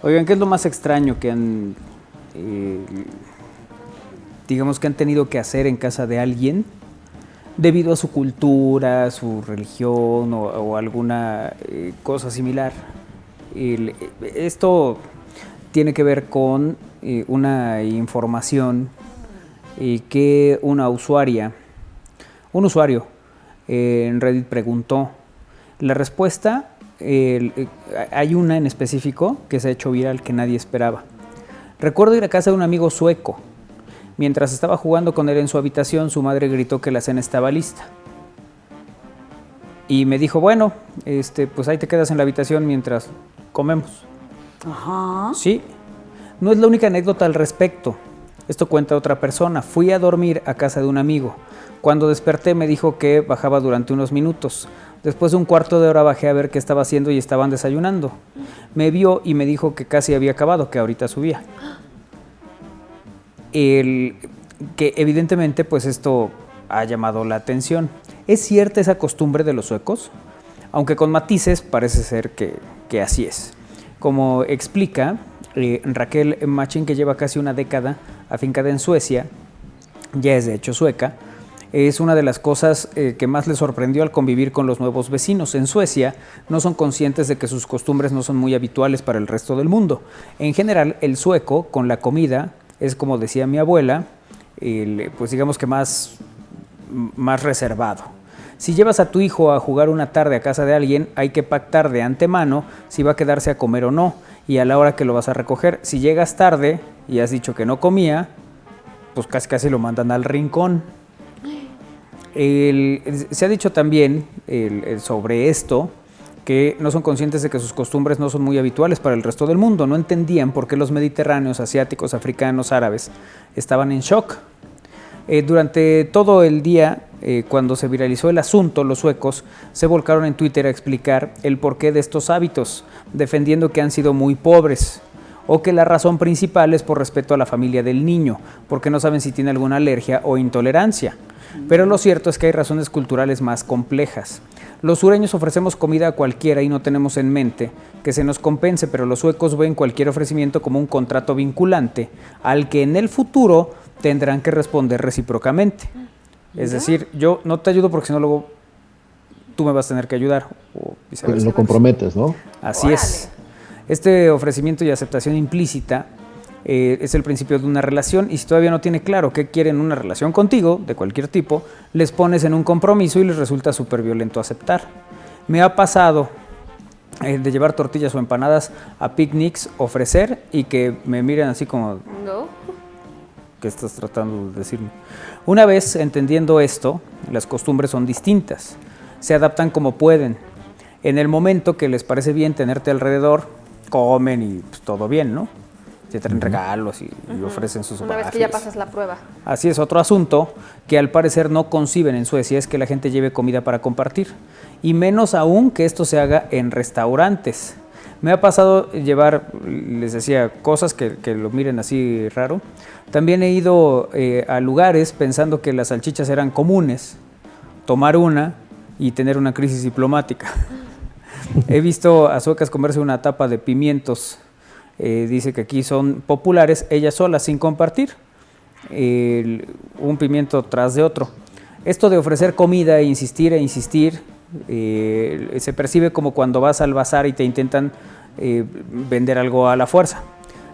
Oigan, ¿qué es lo más extraño que han, digamos, que han tenido que hacer en casa de alguien debido a su cultura, su religión o alguna cosa similar? Esto tiene que ver con una información que un usuario en Reddit preguntó. La respuesta, hay una en específico que se ha hecho viral que nadie esperaba. Recuerdo ir a casa de un amigo sueco. Mientras estaba jugando con él en su habitación, su madre gritó que la cena estaba lista. Y me dijo, bueno, pues ahí te quedas en la habitación mientras comemos. Ajá. Sí, no es la única anécdota al respecto. Esto cuenta otra persona. Fui a dormir a casa de un amigo. Cuando desperté me dijo que bajaba durante unos minutos. Después de un cuarto de hora bajé a ver qué estaba haciendo y estaban desayunando. Me vio y me dijo que casi había acabado, que ahorita subía. Que evidentemente pues esto ha llamado la atención. ¿Es cierta esa costumbre de los suecos? Aunque con matices parece ser que así es. Como explica Raquel Machin, que lleva casi una década afincada en Suecia, ya es de hecho sueca, es una de las cosas que más le sorprendió al convivir con los nuevos vecinos. En Suecia no son conscientes de que sus costumbres no son muy habituales para el resto del mundo. En general, el sueco con la comida es, como decía mi abuela, pues digamos que más reservado. Si llevas a tu hijo a jugar una tarde a casa de alguien, hay que pactar de antemano si va a quedarse a comer o no, y a la hora que lo vas a recoger. Si llegas tarde y has dicho que no comía, pues casi lo mandan al rincón. Se ha dicho también sobre esto que no son conscientes de que sus costumbres no son muy habituales para el resto del mundo. No entendían por qué los mediterráneos, asiáticos, africanos, árabes estaban en shock. Durante todo el día, cuando se viralizó el asunto, los suecos se volcaron en Twitter a explicar el porqué de estos hábitos, defendiendo que han sido muy pobres o que la razón principal es por respeto a la familia del niño, porque no saben si tiene alguna alergia o intolerancia. Pero lo cierto es que hay razones culturales más complejas. Los sureños ofrecemos comida a cualquiera y no tenemos en mente que se nos compense, pero los suecos ven cualquier ofrecimiento como un contrato vinculante al que en el futuro tendrán que responder recíprocamente. Es decir, yo no te ayudo porque si no luego tú me vas a tener que ayudar. O pues lo comprometes, ¿no? Así es. Este ofrecimiento y aceptación implícita es el principio de una relación, y si todavía no tiene claro qué quieren una relación contigo, de cualquier tipo, les pones en un compromiso y les resulta súper violento aceptar. Me ha pasado de llevar tortillas o empanadas a picnics, ofrecer y que me miren así como... ¿No? ¿Qué estás tratando de decirme? Una vez entendiendo esto, las costumbres son distintas, se adaptan como pueden. En el momento que les parece bien tenerte alrededor, comen y pues, todo bien, ¿no? Te traen regalos y ofrecen sus Una vez que ya pasas la prueba. Así es. Otro asunto que al parecer no conciben en Suecia es que la gente lleve comida para compartir, y menos aún que esto se haga en restaurantes. Me ha pasado llevar, les decía, cosas que lo miren así raro. También he ido a lugares pensando que las salchichas eran comunes, tomar una y tener una crisis diplomática. He visto a suecas comerse una tapa de pimientos. Dice que aquí son populares, ellas solas, sin compartir, un pimiento tras de otro. Esto de ofrecer comida e insistir, se percibe como cuando vas al bazar y te intentan vender algo a la fuerza.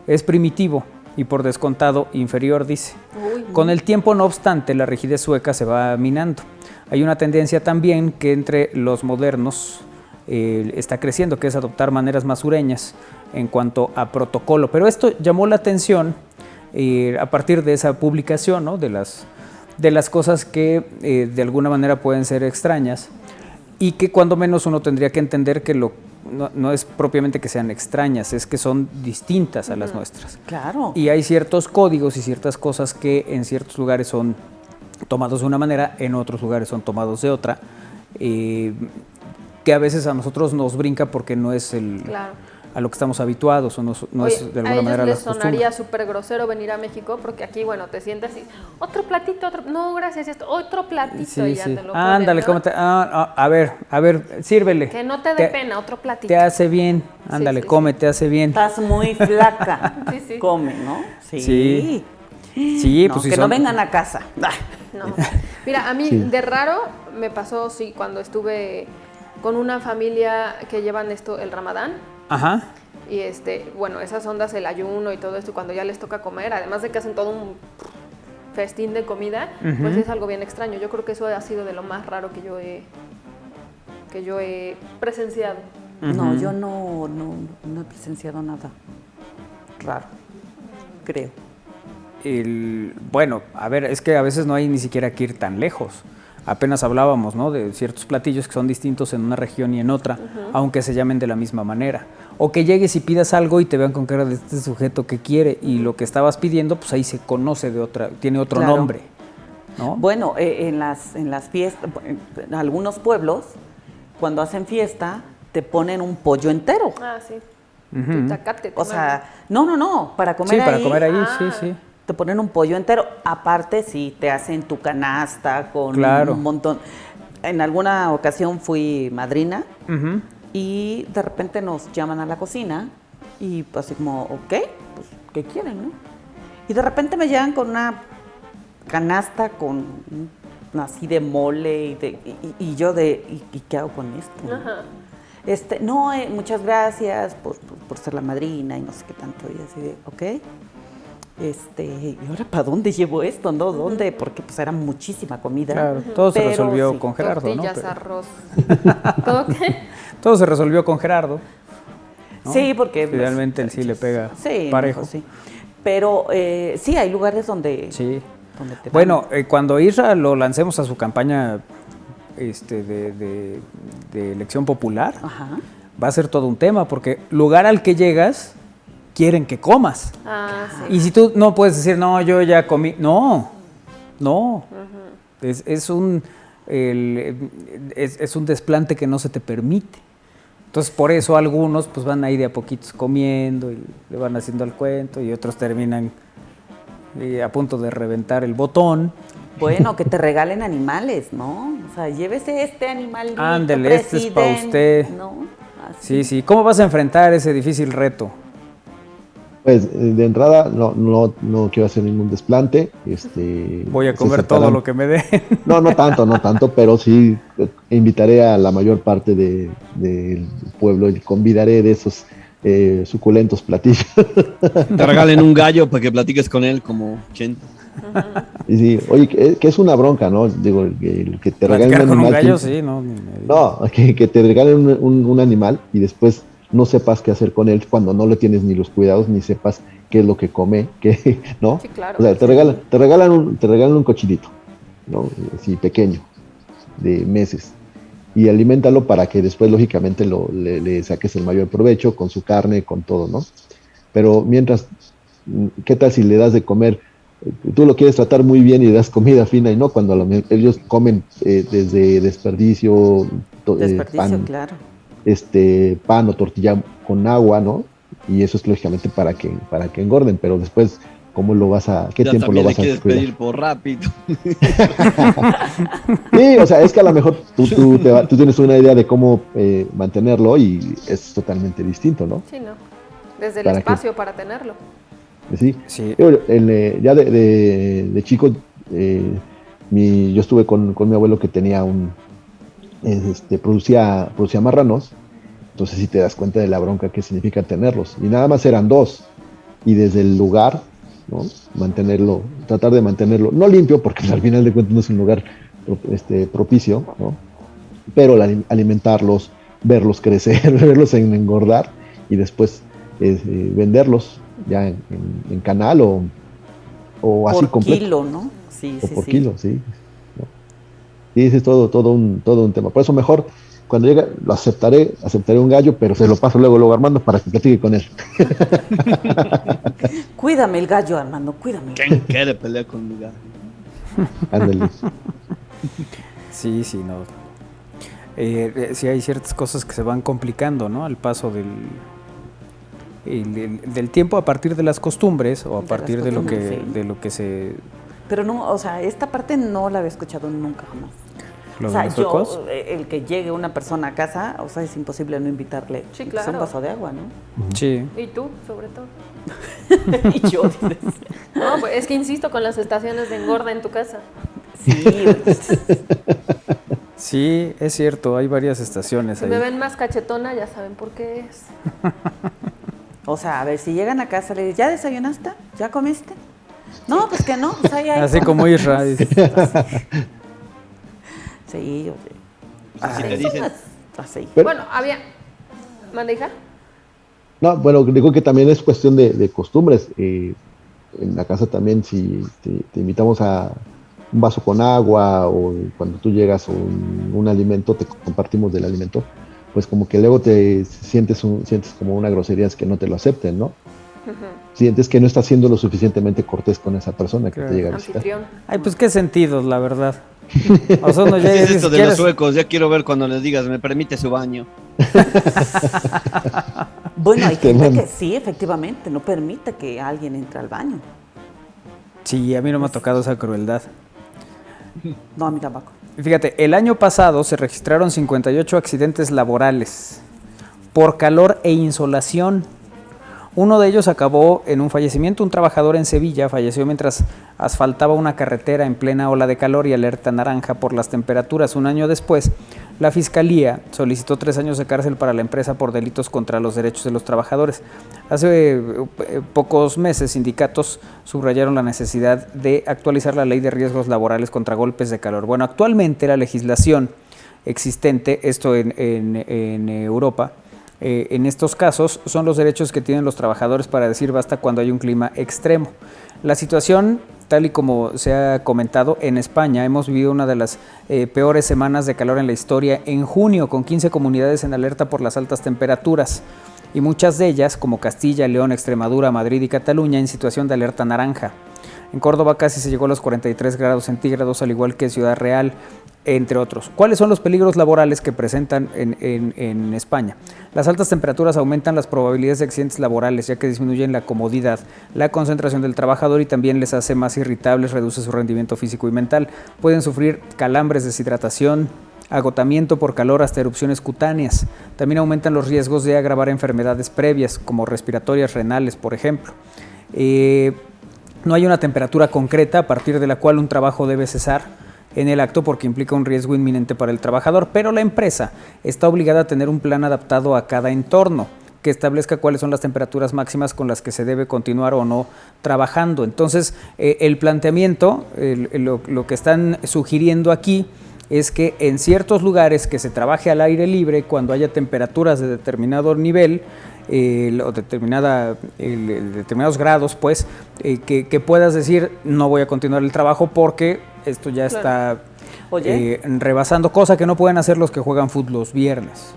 Es primitivo y por descontado inferior, dice. Con el tiempo, no obstante, la rigidez sueca se va minando. Hay una tendencia también que entre los modernos está creciendo, que es adoptar maneras más sureñas en cuanto a protocolo. Pero esto llamó la atención a partir de esa publicación, ¿no? de las cosas que de alguna manera pueden ser extrañas, y que cuando menos uno tendría que entender que no es propiamente que sean extrañas, es que son distintas a las nuestras. Claro. Y hay ciertos códigos y ciertas cosas que en ciertos lugares son tomados de una manera, en otros lugares son tomados de otra, que a veces a nosotros nos brinca porque no es a lo que estamos habituados, o no Oye, es de a alguna ellos manera les las costumbres. sonaría súper grosero venir a México porque aquí, bueno, te sientas y otro platito, no, gracias, esto, otro platito Sí, y ya sí. te lo ponen, Ándale, ¿no? cómete. A ver, sírvele. Que no te dé pena, otro platito. Te hace bien. Ándale, sí, come, sí. te hace bien. Estás muy flaca. Sí. Come, ¿no? Sí. Sí, No, pues sí que son. no vengan a casa. No. Mira, a mí de raro me pasó, sí, cuando estuve con una familia que llevan esto, el Ramadán. Ajá. Y bueno, esas ondas, el ayuno y todo esto, cuando ya les toca comer, además de que hacen todo un festín de comida, pues es algo bien extraño. Yo creo que eso ha sido de lo más raro que yo he presenciado. No, yo no he presenciado nada raro, creo. Bueno, a ver, es que a veces no hay ni siquiera que ir tan lejos. Apenas hablábamos, ¿no?, de ciertos platillos que son distintos en una región y en otra, aunque se llamen de la misma manera. O que llegues y pidas algo y te vean con cara de este sujeto que quiere, y lo que estabas pidiendo, pues ahí se conoce tiene otro Claro. nombre, ¿no? Bueno, en las fiestas, en algunos pueblos, cuando hacen fiesta, te ponen un pollo entero. Ah, sí. Tu tacate. O sea, no, para comer Sí, ahí. para comer ahí, sí. Te ponen un pollo entero. Aparte, sí, te hacen tu canasta con Claro. un montón. En alguna ocasión fui madrina Ujú. y de repente nos llaman a la cocina y así como, ok, pues, ¿qué quieren, no? Y de repente me llegan con una canasta con así de mole y yo ¿y qué hago con esto? Ajá. No, muchas gracias por ser la madrina y no sé qué tanto. Y así de, ok. ¿Y ahora para dónde llevo esto? ¿No? ¿Dónde? Porque pues era muchísima comida. Claro, todo se Pero resolvió sí. con Gerardo, ¿no? Tortillas, Pero- arroz. ¿Todo qué? Todo se resolvió con Gerardo. ¿no? Sí, porque... Finalmente él sí le pega sí, parejo. pues, sí. Pero sí, hay lugares donde... Sí. donde te dan- Bueno, cuando Isra lo lancemos a su campaña de elección popular, Ajá. va a ser todo un tema, porque lugar al que llegas, quieren que comas. Ah, sí. Y si tú no puedes decir, no, yo ya comí, no. Es un desplante que no se te permite. Entonces, por eso algunos pues van ahí de a poquitos comiendo y le van haciendo el cuento, y otros terminan a punto de reventar el botón. Bueno, que te regalen animales, ¿no? O sea, llévese este animal. Ándele, este es pa' usted. ¿No? Así. Sí, sí. ¿Cómo vas a enfrentar ese difícil reto? Pues de entrada no quiero hacer ningún desplante. Voy a se comer todo sentarán- lo que me den. No tanto, pero sí invitaré a la mayor parte del pueblo y convidaré de esos suculentos platillos. Te regalen un gallo para que platiques con él como Chen. Y sí, oye, que es una bronca, ¿no? Digo, el que te regalen Platicar un con un animal. gallo, sí, no. No, que te regalen un animal y después no sepas qué hacer con él cuando no le tienes ni los cuidados ni sepas qué es lo que come, ¿no? Sí, claro. O sea, te regalan un cochinito, ¿no? Así pequeño, de meses. Y aliméntalo para que después, lógicamente, le saques el mayor provecho con su carne, con todo, ¿no? Pero mientras, ¿qué tal si le das de comer? Tú lo quieres tratar muy bien y le das comida fina y no, cuando ellos comen desde desperdicio, Desperdicio, pan, claro. pan o tortilla con agua, ¿no? Y eso es lógicamente para que engorden, pero después, ¿cómo lo vas a, qué Ya tiempo lo también le vas a quieres cuidar? pedir por rápido. Sí, o sea, es que a lo mejor tú tienes una idea de cómo mantenerlo y es totalmente distinto, ¿no? Sí, no. Desde el ¿Para qué? espacio para tenerlo. Sí. Sí. Ya de chico, yo estuve con mi abuelo que tenía producía marranos, entonces sí te das cuenta de la bronca que significa tenerlos. Y nada más eran dos. Y desde el lugar, ¿no? Tratar de mantenerlo, no limpio, porque al final de cuentas no es un lugar propicio, ¿no? Pero alimentarlos, verlos crecer, verlos engordar y después venderlos ya en canal o así Por completo. kilo, ¿no? Sí, O sí, por sí. kilo, sí. ¿no? Sí, ese es todo un tema. Por eso mejor, cuando llegue, aceptaré un gallo, pero se lo paso luego a Armando para que platique con él. Cuídame el gallo, Armando, cuídame. ¿Quién quiere pelear con mi gallo? Ándale. Sí, no. Sí hay ciertas cosas que se van complicando, ¿no? Al paso del tiempo a partir de las costumbres o a De partir las de lo que costumbres, sí. de lo que se Pero no, o sea, esta parte no la había escuchado nunca jamás. lo O de sea, los huecos. el que llegue una persona a casa, o sea, es imposible no invitarle Sí, aunque sea un claro. vaso de agua, ¿no? Sí. Y tú, sobre todo. Y yo, dices, No, pues es que insisto con las estaciones de engorda en tu casa. sí, Sí, es cierto, hay varias estaciones Si ahí. me ven más cachetona, ya saben por qué es. o sea, a ver, si llegan a casa, le dices, ¿ya desayunaste? ¿Ya comiste? No, pues que no, pues ahí hay. Así como Isra. dice. Sí, oye. Así te Son dicen. así. Pero- Bueno, había... ¿Manda, hija? No, bueno, digo que también es cuestión de costumbres. En la casa también, si te invitamos a un vaso con agua o cuando tú llegas o un alimento, te compartimos del alimento, pues como que luego te sientes como una grosería, es que no te lo acepten, ¿no? Sientes que no estás siendo lo suficientemente cortés con esa persona que Claro. te llega a visitar. Anfitrión. Ay, pues qué sentidos, la verdad. O sea, uno ¿Qué llega y es dice, esto de ¿quieres? los suecos? Ya quiero ver cuando les digas, me permite su baño. Bueno, hay Te gente mando. que sí, efectivamente, no permite que alguien entre al baño. Sí, a mí no me ha tocado esa crueldad. No, a mí tampoco. Fíjate, el año pasado se registraron 58 accidentes laborales por calor e insolación. Uno de ellos acabó en un fallecimiento. Un trabajador en Sevilla falleció mientras asfaltaba una carretera en plena ola de calor y alerta naranja por las temperaturas. Un año después, la Fiscalía solicitó 3 años de cárcel para la empresa por delitos contra los derechos de los trabajadores. Hace pocos meses, sindicatos subrayaron la necesidad de actualizar la ley de riesgos laborales contra golpes de calor. Bueno, actualmente la legislación existente, esto en Europa, en estos casos son los derechos que tienen los trabajadores para decir basta cuando hay un clima extremo. La situación, tal y como se ha comentado, en España hemos vivido una de las peores semanas de calor en la historia en junio, con 15 comunidades en alerta por las altas temperaturas y muchas de ellas, como Castilla, León, Extremadura, Madrid y Cataluña, en situación de alerta naranja. En Córdoba casi se llegó a los 43 grados centígrados, al igual que Ciudad Real, entre otros. ¿Cuáles son los peligros laborales que presentan en España? Las altas temperaturas aumentan las probabilidades de accidentes laborales, ya que disminuyen la comodidad, la concentración del trabajador y también les hace más irritables, reduce su rendimiento físico y mental. Pueden sufrir calambres, deshidratación, agotamiento por calor, hasta erupciones cutáneas. También aumentan los riesgos de agravar enfermedades previas, como respiratorias, renales, por ejemplo. No hay una temperatura concreta a partir de la cual un trabajo debe cesar en el acto porque implica un riesgo inminente para el trabajador, pero la empresa está obligada a tener un plan adaptado a cada entorno que establezca cuáles son las temperaturas máximas con las que se debe continuar o no trabajando. Entonces, el planteamiento, lo que están sugiriendo aquí es que en ciertos lugares que se trabaje al aire libre, cuando haya temperaturas de determinado nivel, o determinados grados, pues, que puedas decir, no voy a continuar el trabajo porque esto ya está rebasando, cosa que no pueden hacer los que juegan fútbol los viernes.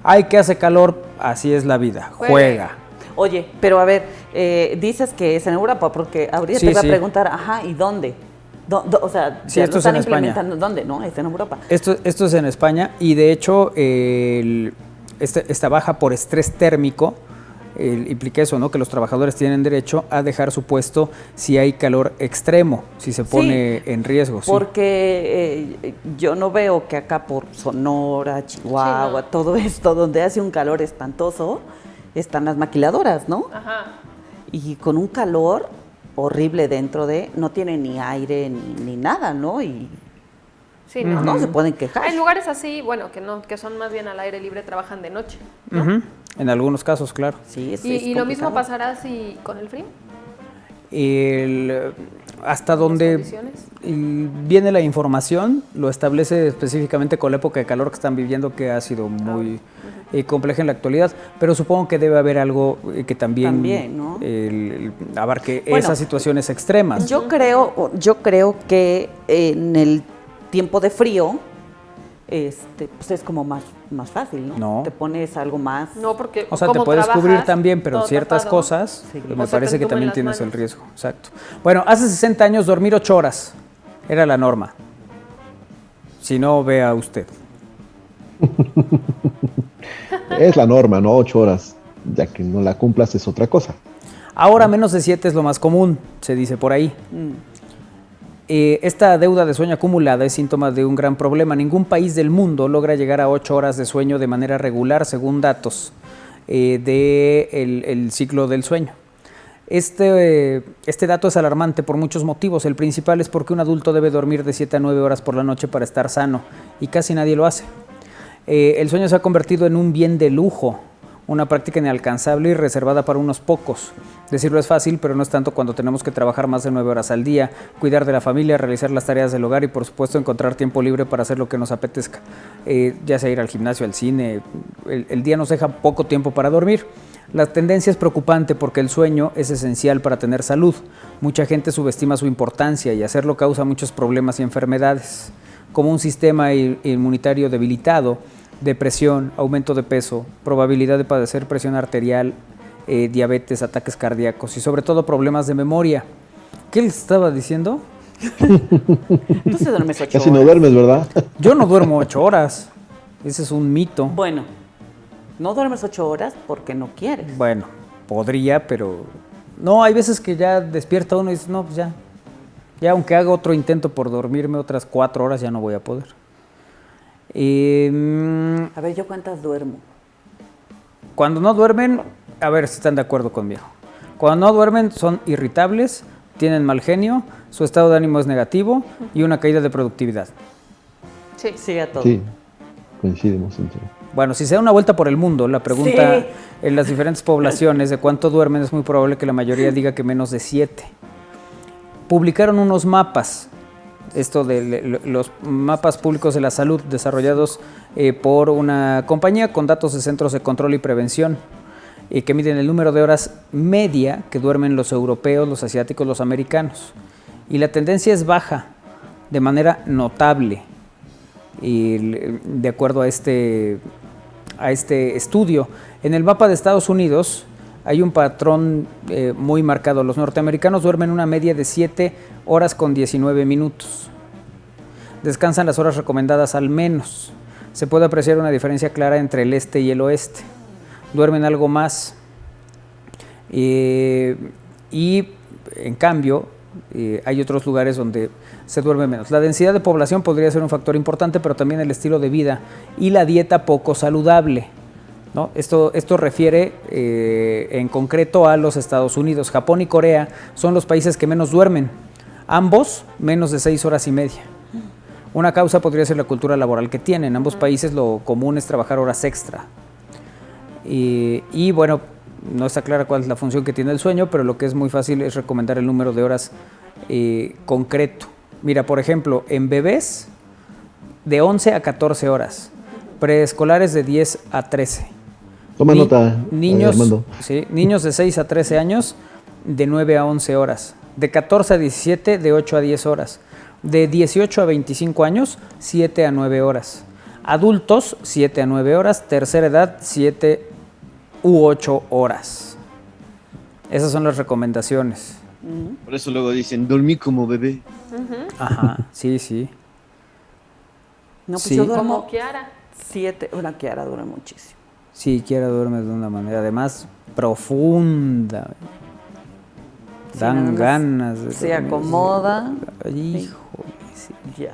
Ay, que hace calor, así es la vida, juega. Oye, pero a ver, dices que es en Europa, porque ahorita Sí, te iba a sí. preguntar, ajá, ¿y dónde? O sea, Sí, ya esto lo es están en España. implementando, ¿dónde? No, es en Europa. Esto es en España y de hecho esta baja por estrés térmico implica eso, ¿no? Que los trabajadores tienen derecho a dejar su puesto si hay calor extremo, si se pone en riesgo. Sí. Porque yo no veo que acá por Sonora, Chihuahua, Sí, no. todo esto, donde hace un calor espantoso, están las maquiladoras, ¿no? Ajá. Y con un calor horrible dentro no tiene ni aire ni nada, ¿no? Y Sí, no. no se pueden quejar. Hay lugares así, bueno, que son más bien al aire libre, trabajan de noche, ¿no? Ujú. En algunos casos, claro. Sí, es Y lo mismo complicado. pasará si con el frío. Hasta ¿Las donde condiciones? viene la información, lo establece específicamente con la época de calor que están viviendo, que ha sido muy compleja en la actualidad, pero supongo que debe haber algo que también, ¿no? abarque Bueno, esas situaciones extremas. Yo creo que en el tiempo de frío, pues es como más fácil, ¿no? No. Te pones algo más. No, porque O sea, te como puedes trabajas, cubrir también, pero en todo ciertas tapado, cosas Sí. pues o me se parece te que entumen también las tienes el manos. riesgo. Exacto. Bueno, hace 60 años dormir 8 horas era la norma. Si no, vea usted. Es la norma, ¿no? 8 horas. ya que no la cumplas es otra cosa. Ahora menos de 7 es lo más común, se dice por ahí. Esta deuda de sueño acumulada es síntoma de un gran problema. Ningún país del mundo logra llegar a 8 horas de sueño de manera regular, según datos del ciclo del sueño. Este dato es alarmante por muchos motivos. El principal es porque un adulto debe dormir de 7 a 9 horas por la noche para estar sano, y casi nadie lo hace. El sueño se ha convertido en un bien de lujo, una práctica inalcanzable y reservada para unos pocos. Decirlo es fácil, pero no es tanto cuando tenemos que trabajar más de 9 horas al día, cuidar de la familia, realizar las tareas del hogar y, por supuesto, encontrar tiempo libre para hacer lo que nos apetezca. Ya sea ir al gimnasio, al cine, el día nos deja poco tiempo para dormir. La tendencia es preocupante porque el sueño es esencial para tener salud. Mucha gente subestima su importancia y hacerlo causa muchos problemas y enfermedades, como un sistema inmunitario debilitado, depresión, aumento de peso, probabilidad de padecer presión arterial, diabetes, ataques cardíacos y sobre todo problemas de memoria. ¿Qué les estaba diciendo? Tú se duermes 8 Casi horas. no duermes, ¿verdad? Yo no duermo 8 horas. Ese es un mito. Bueno, no duermes 8 horas porque no quieres. Bueno, podría, pero... No, hay veces que ya despierta uno y dice, no, pues ya. Ya aunque haga otro intento por dormirme otras 4 horas, ya no voy a poder. A ver, ¿yo cuántas duermo? Cuando no duermen, a ver si están de acuerdo conmigo. Cuando no duermen son irritables, tienen mal genio, su estado de ánimo es negativo y una caída de productividad. Sí. Sí, a todo. Sí, coincidimos en todo. Bueno, si se da una vuelta por el mundo, la pregunta Sí. en las diferentes poblaciones de cuánto duermen, es muy probable que la mayoría diga que menos de 7. Publicaron unos mapas, esto de los mapas públicos de la salud desarrollados por una compañía con datos de centros de control y prevención, que miden el número de horas media que duermen los europeos, los asiáticos, los americanos. Y la tendencia es baja, de manera notable. Y de acuerdo a este estudio, en el mapa de Estados Unidos hay un patrón muy marcado. Los norteamericanos duermen una media de 7 horas con 19 minutos. Descansan las horas recomendadas al menos. Se puede apreciar una diferencia clara entre el este y el oeste. Duermen algo más. Y en cambio, hay otros lugares donde se duerme menos. La densidad de población podría ser un factor importante, pero también el estilo de vida y la dieta poco saludable, ¿no? Esto refiere en concreto a los Estados Unidos. Japón y Corea son los países que menos duermen, ambos menos de 6 horas y media. Una causa podría ser la cultura laboral que tienen. En ambos países lo común es trabajar horas extra. Y bueno, no está clara cuál es la función que tiene el sueño, pero lo que es muy fácil es recomendar el número de horas concreto. Mira, por ejemplo, en bebés de 11 a 14 horas, preescolares de 10 a 13. Toma nota, niños, Armando. sí, niños de 6 a 13 años de 9 a 11 horas, de 14 a 17 de 8 a 10 horas, de 18 a 25 años 7 a 9 horas, adultos 7 a 9 horas, tercera edad 7 u 8 horas. Esas son las recomendaciones. Por eso luego dicen, dormí como bebé. Ajá, sí, sí. No, pues Sí. yo duermo Como Kiara. 7. Una Kiara dura muchísimo. Sí, Kiara duerme de una manera, además, profunda. Sí, Dan nada más ganas de se dormir. acomoda. Híjole, sí. Ya.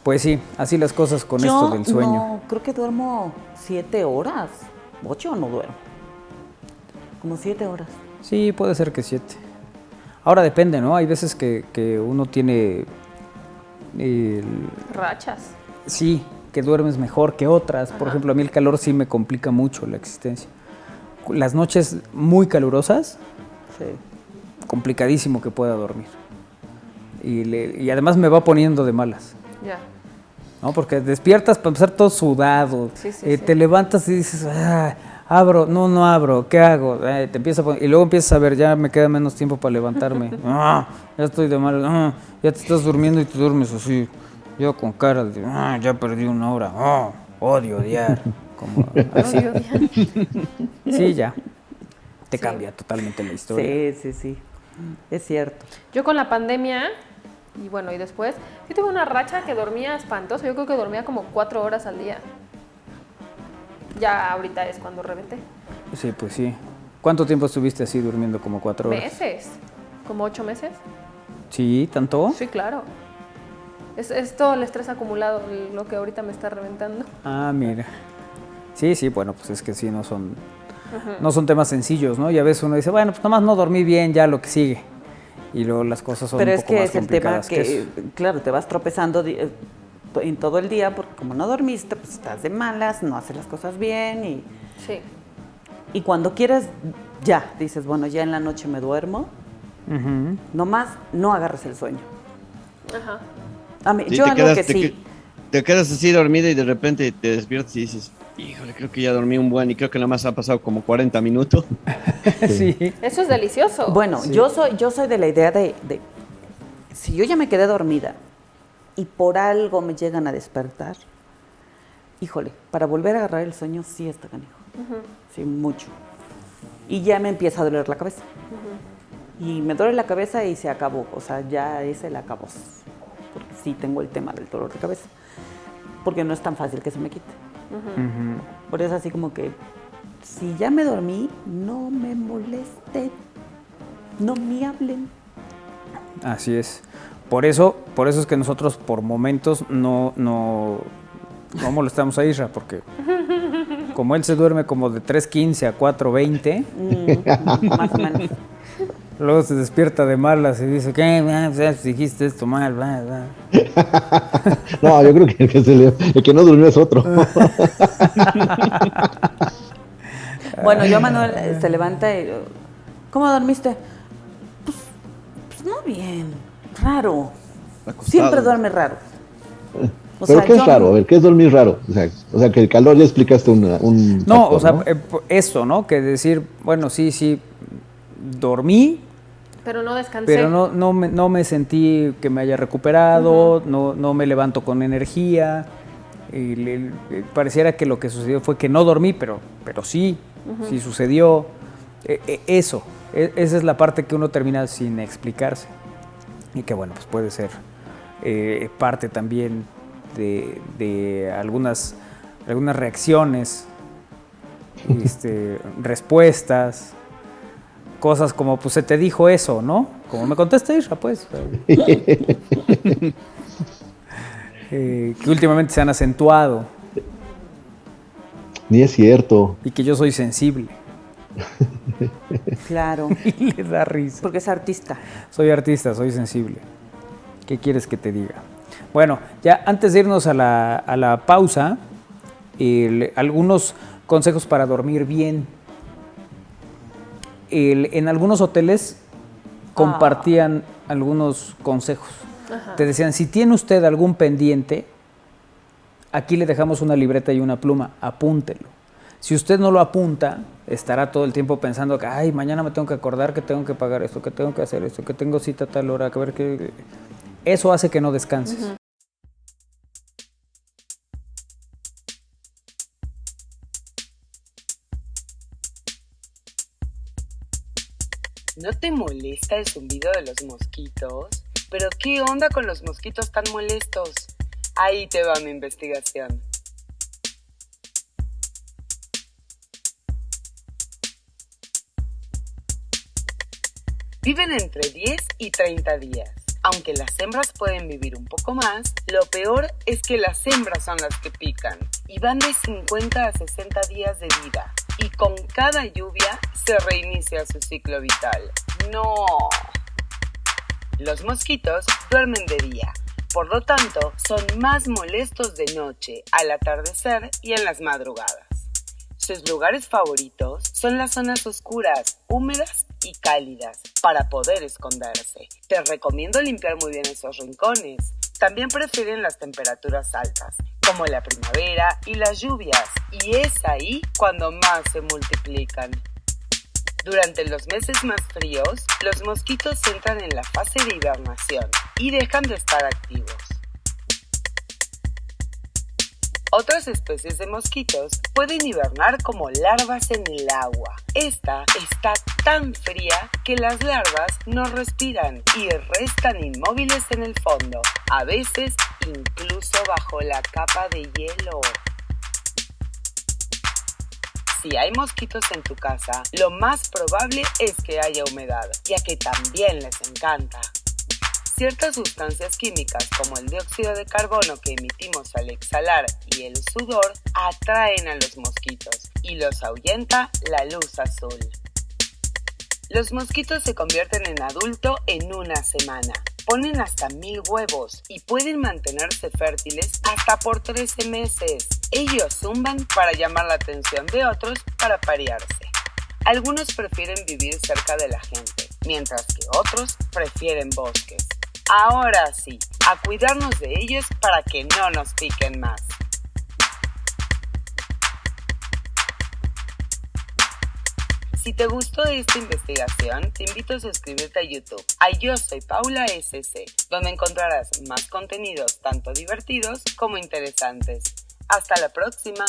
Pues sí, así las cosas con esto del sueño. No, creo que duermo 7 horas. 8 no duermo. Como 7 horas. Sí, puede ser que 7. Ahora depende, ¿no? Hay veces que uno tiene... Rachas. sí, que duermes mejor que otras. Por ejemplo, a mí el calor sí me complica mucho la existencia. Las noches muy calurosas, Sí. complicadísimo que pueda dormir. Y además me va poniendo de malas, Ya. ¿no? Porque despiertas para empezar todo sudado, Sí, sí, sí. te levantas y dices, abro, no abro, ¿qué hago? Te empieza a poner, y luego empiezas a ver, ya me queda menos tiempo para levantarme, ya estoy de mal, ya te estás durmiendo y te duermes así, yo con cara de, ya perdí 1 hora, odio odiar, como así. Odio odiar. Sí, ya, te Sí. cambia totalmente la historia. Sí. Es cierto. Yo con la pandemia, y bueno, y después, yo tuve una racha que dormía espantoso. Yo creo que dormía como 4 horas al día. Ya ahorita es cuando reventé. Sí, pues sí. ¿Cuánto tiempo estuviste así durmiendo? ¿Como 4 horas? Meses, como 8 meses. Sí, ¿tanto? Sí, claro. Es todo el estrés acumulado lo que ahorita me está reventando. Ah, mira. Sí, bueno, pues es que sí, no son temas sencillos, ¿no? Y a veces uno dice, bueno, pues nomás no dormí bien, ya lo que sigue. Y luego las cosas son Pero un es poco que más es el tema complicadas que eso. claro, te vas tropezando en todo el día porque como no dormiste, pues estás de malas, no haces las cosas bien Sí. y cuando quieres, ya, dices, bueno, ya en la noche me duermo, Ujú. nomás no agarres el sueño. Ajá. A mí, Sí, yo algo que sí, te quedas así dormida y de repente te despiertas y dices, híjole, creo que ya dormí un buen y creo que nada más ha pasado como 40 minutos. Sí. Eso es delicioso. bueno, Sí. yo soy de la idea de si yo ya me quedé dormida y por algo me llegan a despertar, híjole, para volver a agarrar el sueño sí está canijo. Sí, mucho. Y ya me empieza a doler la cabeza. Y me duele la cabeza y se acabó, o sea, ya es el acabó. Porque sí tengo el tema del dolor de cabeza. Porque no es tan fácil que se me quite. Ujú. Por eso así como que si ya me dormí, no me molesten, no me hablen. Así es. Por eso es que nosotros por momentos no molestamos a Isra, porque como él se duerme como de 3:15 a 4:20, Más o menos. luego se despierta de malas y dice, ¿qué? Pues, dijiste esto mal, va. No, yo creo que el que no durmió es otro. Bueno, yo a Manuel se levanta y ¿cómo dormiste? Pues no bien, raro. Acostado. Siempre duerme raro. O ¿Pero sea, qué es yo- raro? A ver, ¿qué es dormir raro? O sea, que el calor, ya explicaste un No, factor, o sea, ¿no? eso, ¿no? Que decir, bueno, sí, dormí, Pero no descansé. pero no me sentí que me haya recuperado, no me levanto con energía. Y pareciera que lo que sucedió fue que no dormí, pero sí sucedió. Eso, esa es la parte que uno termina sin explicarse. Y que bueno, pues puede ser parte también de algunas reacciones, respuestas, cosas como, pues se te dijo eso, ¿no? Como me contesta Isra, pues. Que últimamente se han acentuado Ni es cierto. y que yo soy sensible. Claro, Y le da risa. porque es artista. Soy artista, soy sensible. ¿Qué quieres que te diga? Bueno, ya antes de irnos a la pausa, algunos consejos para dormir bien. En algunos hoteles compartían algunos consejos. Te decían, si tiene usted algún pendiente, aquí le dejamos una libreta y una pluma, apúntelo. Si usted no lo apunta, estará todo el tiempo pensando que, ay, mañana me tengo que acordar que tengo que pagar esto, que tengo que hacer esto, que tengo cita a tal hora, que ver qué. Eso hace que no descanses. ¿No te molesta el zumbido de los mosquitos? ¿Pero qué onda con los mosquitos tan molestos? Ahí te va mi investigación. Viven entre 10 y 30 días. Aunque las hembras pueden vivir un poco más, lo peor es que las hembras son las que pican y van de 50 a 60 días de vida. Y con cada lluvia se reinicia su ciclo vital. ¡No! Los mosquitos duermen de día, por lo tanto son más molestos de noche, al atardecer y en las madrugadas. Sus lugares favoritos son las zonas oscuras, húmedas y cálidas para poder esconderse. Te recomiendo limpiar muy bien esos rincones. También prefieren las temperaturas altas, como la primavera y las lluvias, y es ahí cuando más se multiplican. Durante los meses más fríos, los mosquitos entran en la fase de hibernación y dejan de estar activos. Otras especies de mosquitos pueden hibernar como larvas en el agua. Esta está tan fría que las larvas no respiran y restan inmóviles en el fondo, a veces incluso bajo la capa de hielo. Si hay mosquitos en tu casa, lo más probable es que haya humedad, ya que también les encanta. Ciertas sustancias químicas como el dióxido de carbono que emitimos al exhalar y el sudor atraen a los mosquitos y los ahuyenta la luz azul. Los mosquitos se convierten en adulto en una semana. Ponen hasta 1000 huevos y pueden mantenerse fértiles hasta por 13 meses. Ellos zumban para llamar la atención de otros para parearse. Algunos prefieren vivir cerca de la gente, mientras que otros prefieren bosques. Ahora sí, a cuidarnos de ellos para que no nos piquen más. Si te gustó esta investigación, te invito a suscribirte a YouTube, a Yo Soy Paula SC, donde encontrarás más contenidos tanto divertidos como interesantes. Hasta la próxima.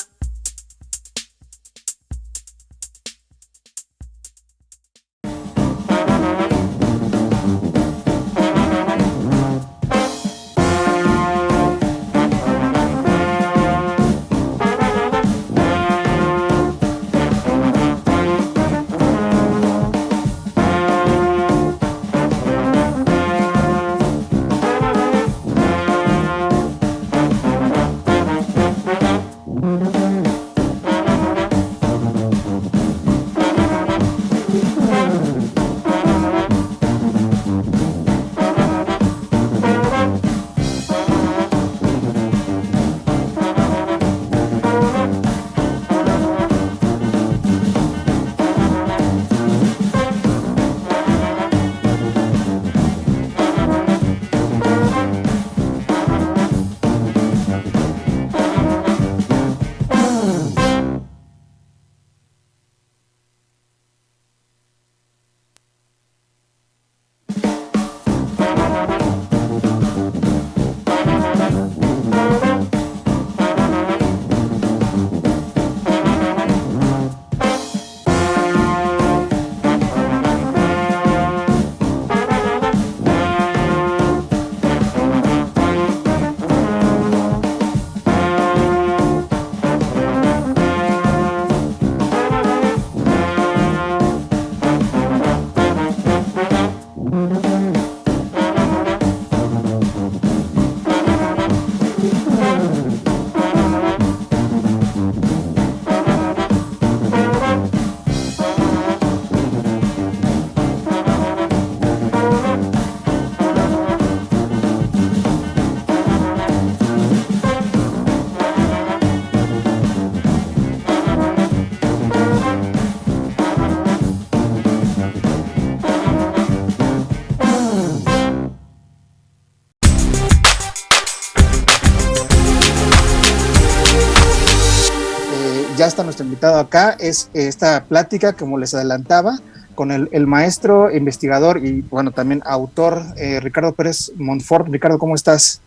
Ya está nuestro invitado acá, es esta plática, como les adelantaba, con el maestro, investigador y bueno, también autor Ricardo Pérez Montfort. Ricardo, ¿cómo estás?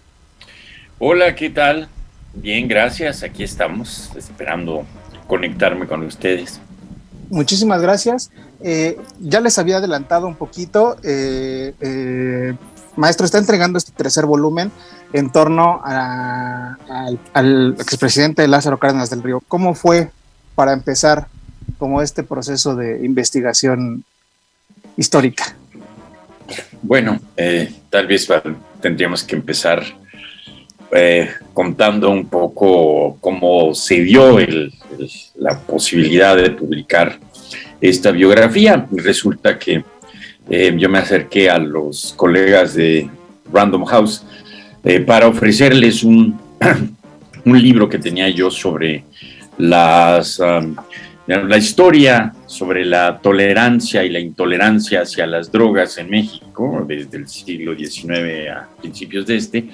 Hola, ¿qué tal? Bien, gracias, aquí estamos esperando conectarme con ustedes. Muchísimas gracias. Ya les había adelantado un poquito, maestro, está entregando este tercer volumen en torno al expresidente Lázaro Cárdenas del Río. ¿Cómo fue para empezar como este proceso de investigación histórica? Bueno, tal vez tendríamos que empezar contando un poco cómo se dio la posibilidad de publicar esta biografía. Resulta que yo me acerqué a los colegas de Random House para ofrecerles un libro que tenía yo sobre la historia, sobre la tolerancia y la intolerancia hacia las drogas en México desde el siglo XIX a principios de este.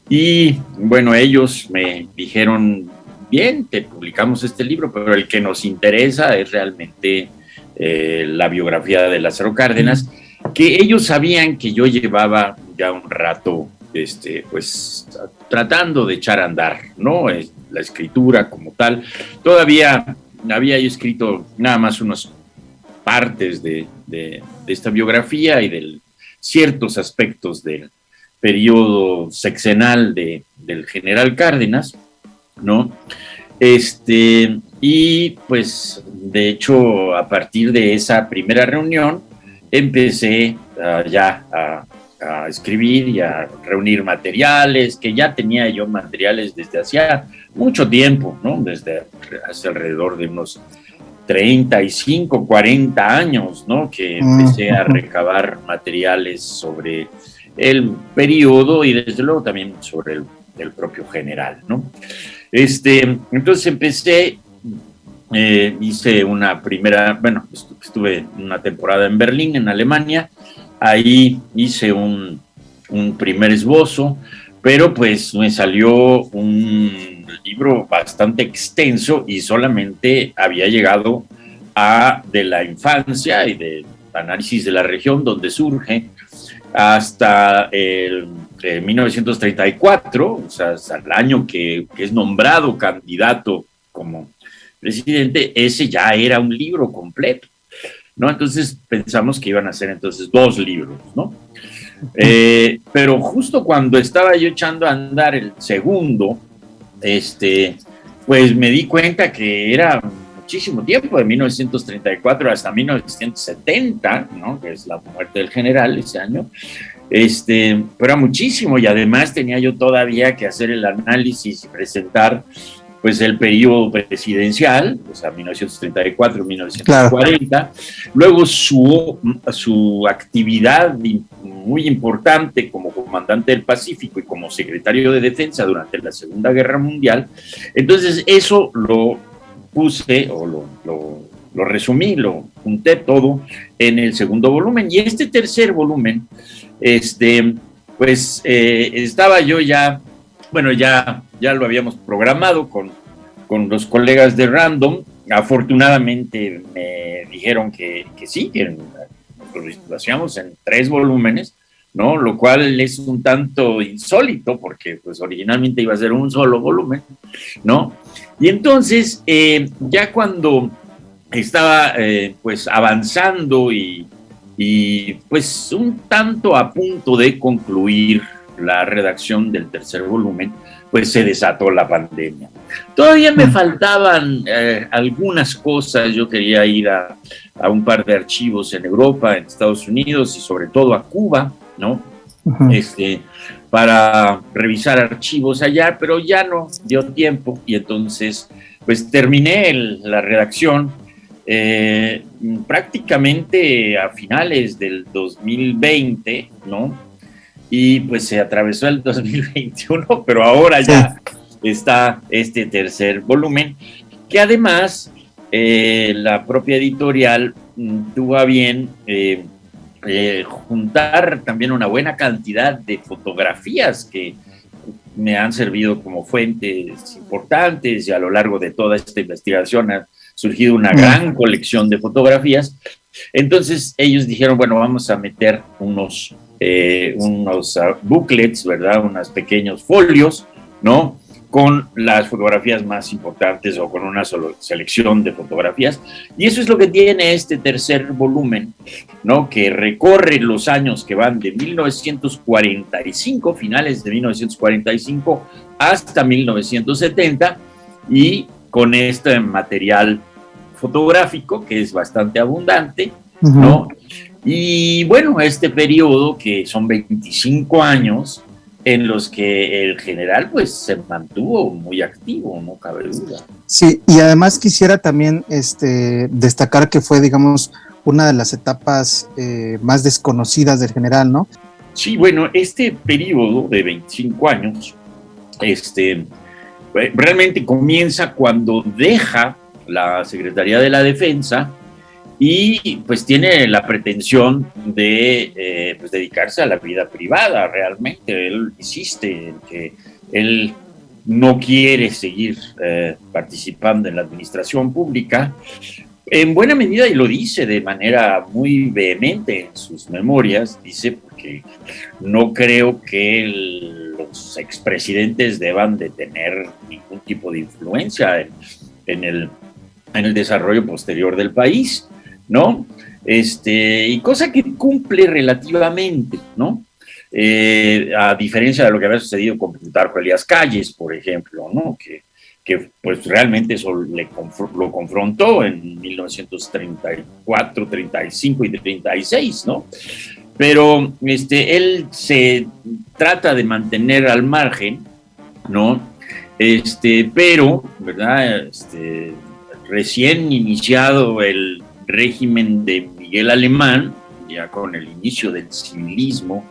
Y bueno, ellos me dijeron, bien, te publicamos este libro, pero el que nos interesa es realmente la biografía de Lázaro Cárdenas, que ellos sabían que yo llevaba ya un rato pues tratando de echar a andar, ¿no? La escritura como tal. Todavía había yo escrito nada más unas partes de esta biografía y de ciertos aspectos del periodo sexenal del general Cárdenas, ¿no? y pues de hecho a partir de esa primera reunión empecé ya a escribir y a reunir materiales, que ya tenía yo materiales desde hacía mucho tiempo, ¿no? Desde hace alrededor de unos 35, 40 años, ¿no? Que empecé a recabar materiales sobre el periodo y desde luego también sobre el propio general, ¿no? Entonces empecé, hice una primera, bueno, estuve una temporada en Berlín, en Alemania, ahí hice un primer esbozo, pero pues me salió un libro bastante extenso y solamente había llegado de la infancia y de análisis de la región donde surge hasta el 1934, o sea, hasta el año que es nombrado candidato como presidente. Ese ya era un libro completo, ¿no? Entonces pensamos que iban a ser entonces 2 libros, ¿no? Pero justo cuando estaba yo echando a andar el segundo, pues me di cuenta que era muchísimo tiempo, de 1934 hasta 1970, ¿no? Que es la muerte del general ese año, pero era muchísimo, y además tenía yo todavía que hacer el análisis y presentar pues el periodo presidencial, o sea, 1934-1940, claro. Luego su actividad muy importante como comandante del Pacífico y como secretario de Defensa durante la Segunda Guerra Mundial. Entonces eso lo puse o lo resumí, lo junté todo en el segundo volumen, y este tercer volumen, pues estaba yo ya, bueno, ya lo habíamos programado con los colegas de Random. Afortunadamente me dijeron que sí, que lo hacíamos en 3 volúmenes, ¿no? Lo cual es un tanto insólito porque pues originalmente iba a ser un solo volumen, ¿no? Y entonces ya cuando estaba pues avanzando y pues un tanto a punto de concluir la redacción del tercer volumen, pues se desató la pandemia. Todavía me faltaban algunas cosas. Yo quería ir a un par de archivos en Europa, en Estados Unidos y sobre todo a Cuba, ¿no? Para revisar archivos allá, pero ya no dio tiempo, y entonces pues terminé la redacción prácticamente a finales del 2020, ¿no? Y pues se atravesó el 2021, pero ahora ya está este tercer volumen, que además la propia editorial tuvo a bien juntar también una buena cantidad de fotografías que me han servido como fuentes importantes, y a lo largo de toda esta investigación ha surgido una gran colección de fotografías. Entonces ellos dijeron, bueno, vamos a meter unos booklets, ¿verdad? Unos pequeños folios, ¿no? Con las fotografías más importantes o con una selección de fotografías. Y eso es lo que tiene este tercer volumen, ¿no? Que recorre los años que van de 1945, finales de 1945, hasta 1970, y con este material fotográfico que es bastante abundante, ¿no? Y bueno, este periodo que son 25 años en los que el general pues se mantuvo muy activo, no cabe duda. Sí, y además quisiera también destacar que fue, digamos, una de las etapas más desconocidas del general, ¿no? Sí, bueno, este periodo de 25 años realmente comienza cuando deja la Secretaría de la Defensa y pues tiene la pretensión de pues dedicarse a la vida privada. Realmente él insiste en que él no quiere seguir participando en la administración pública, en buena medida, y lo dice de manera muy vehemente en sus memorias, dice, porque no creo que los expresidentes deban de tener ningún tipo de influencia en el desarrollo posterior del país, ¿no? Y cosa que cumple relativamente, ¿no? A diferencia de lo que había sucedido con Plutarco Elías Calles, por ejemplo, ¿no? Que que pues realmente eso lo confrontó en 1934, 35 y 36, ¿no? Pero él se trata de mantener al margen, ¿no? Pero, ¿verdad? Recién iniciado el régimen de Miguel Alemán, ya con el inicio del civilismo,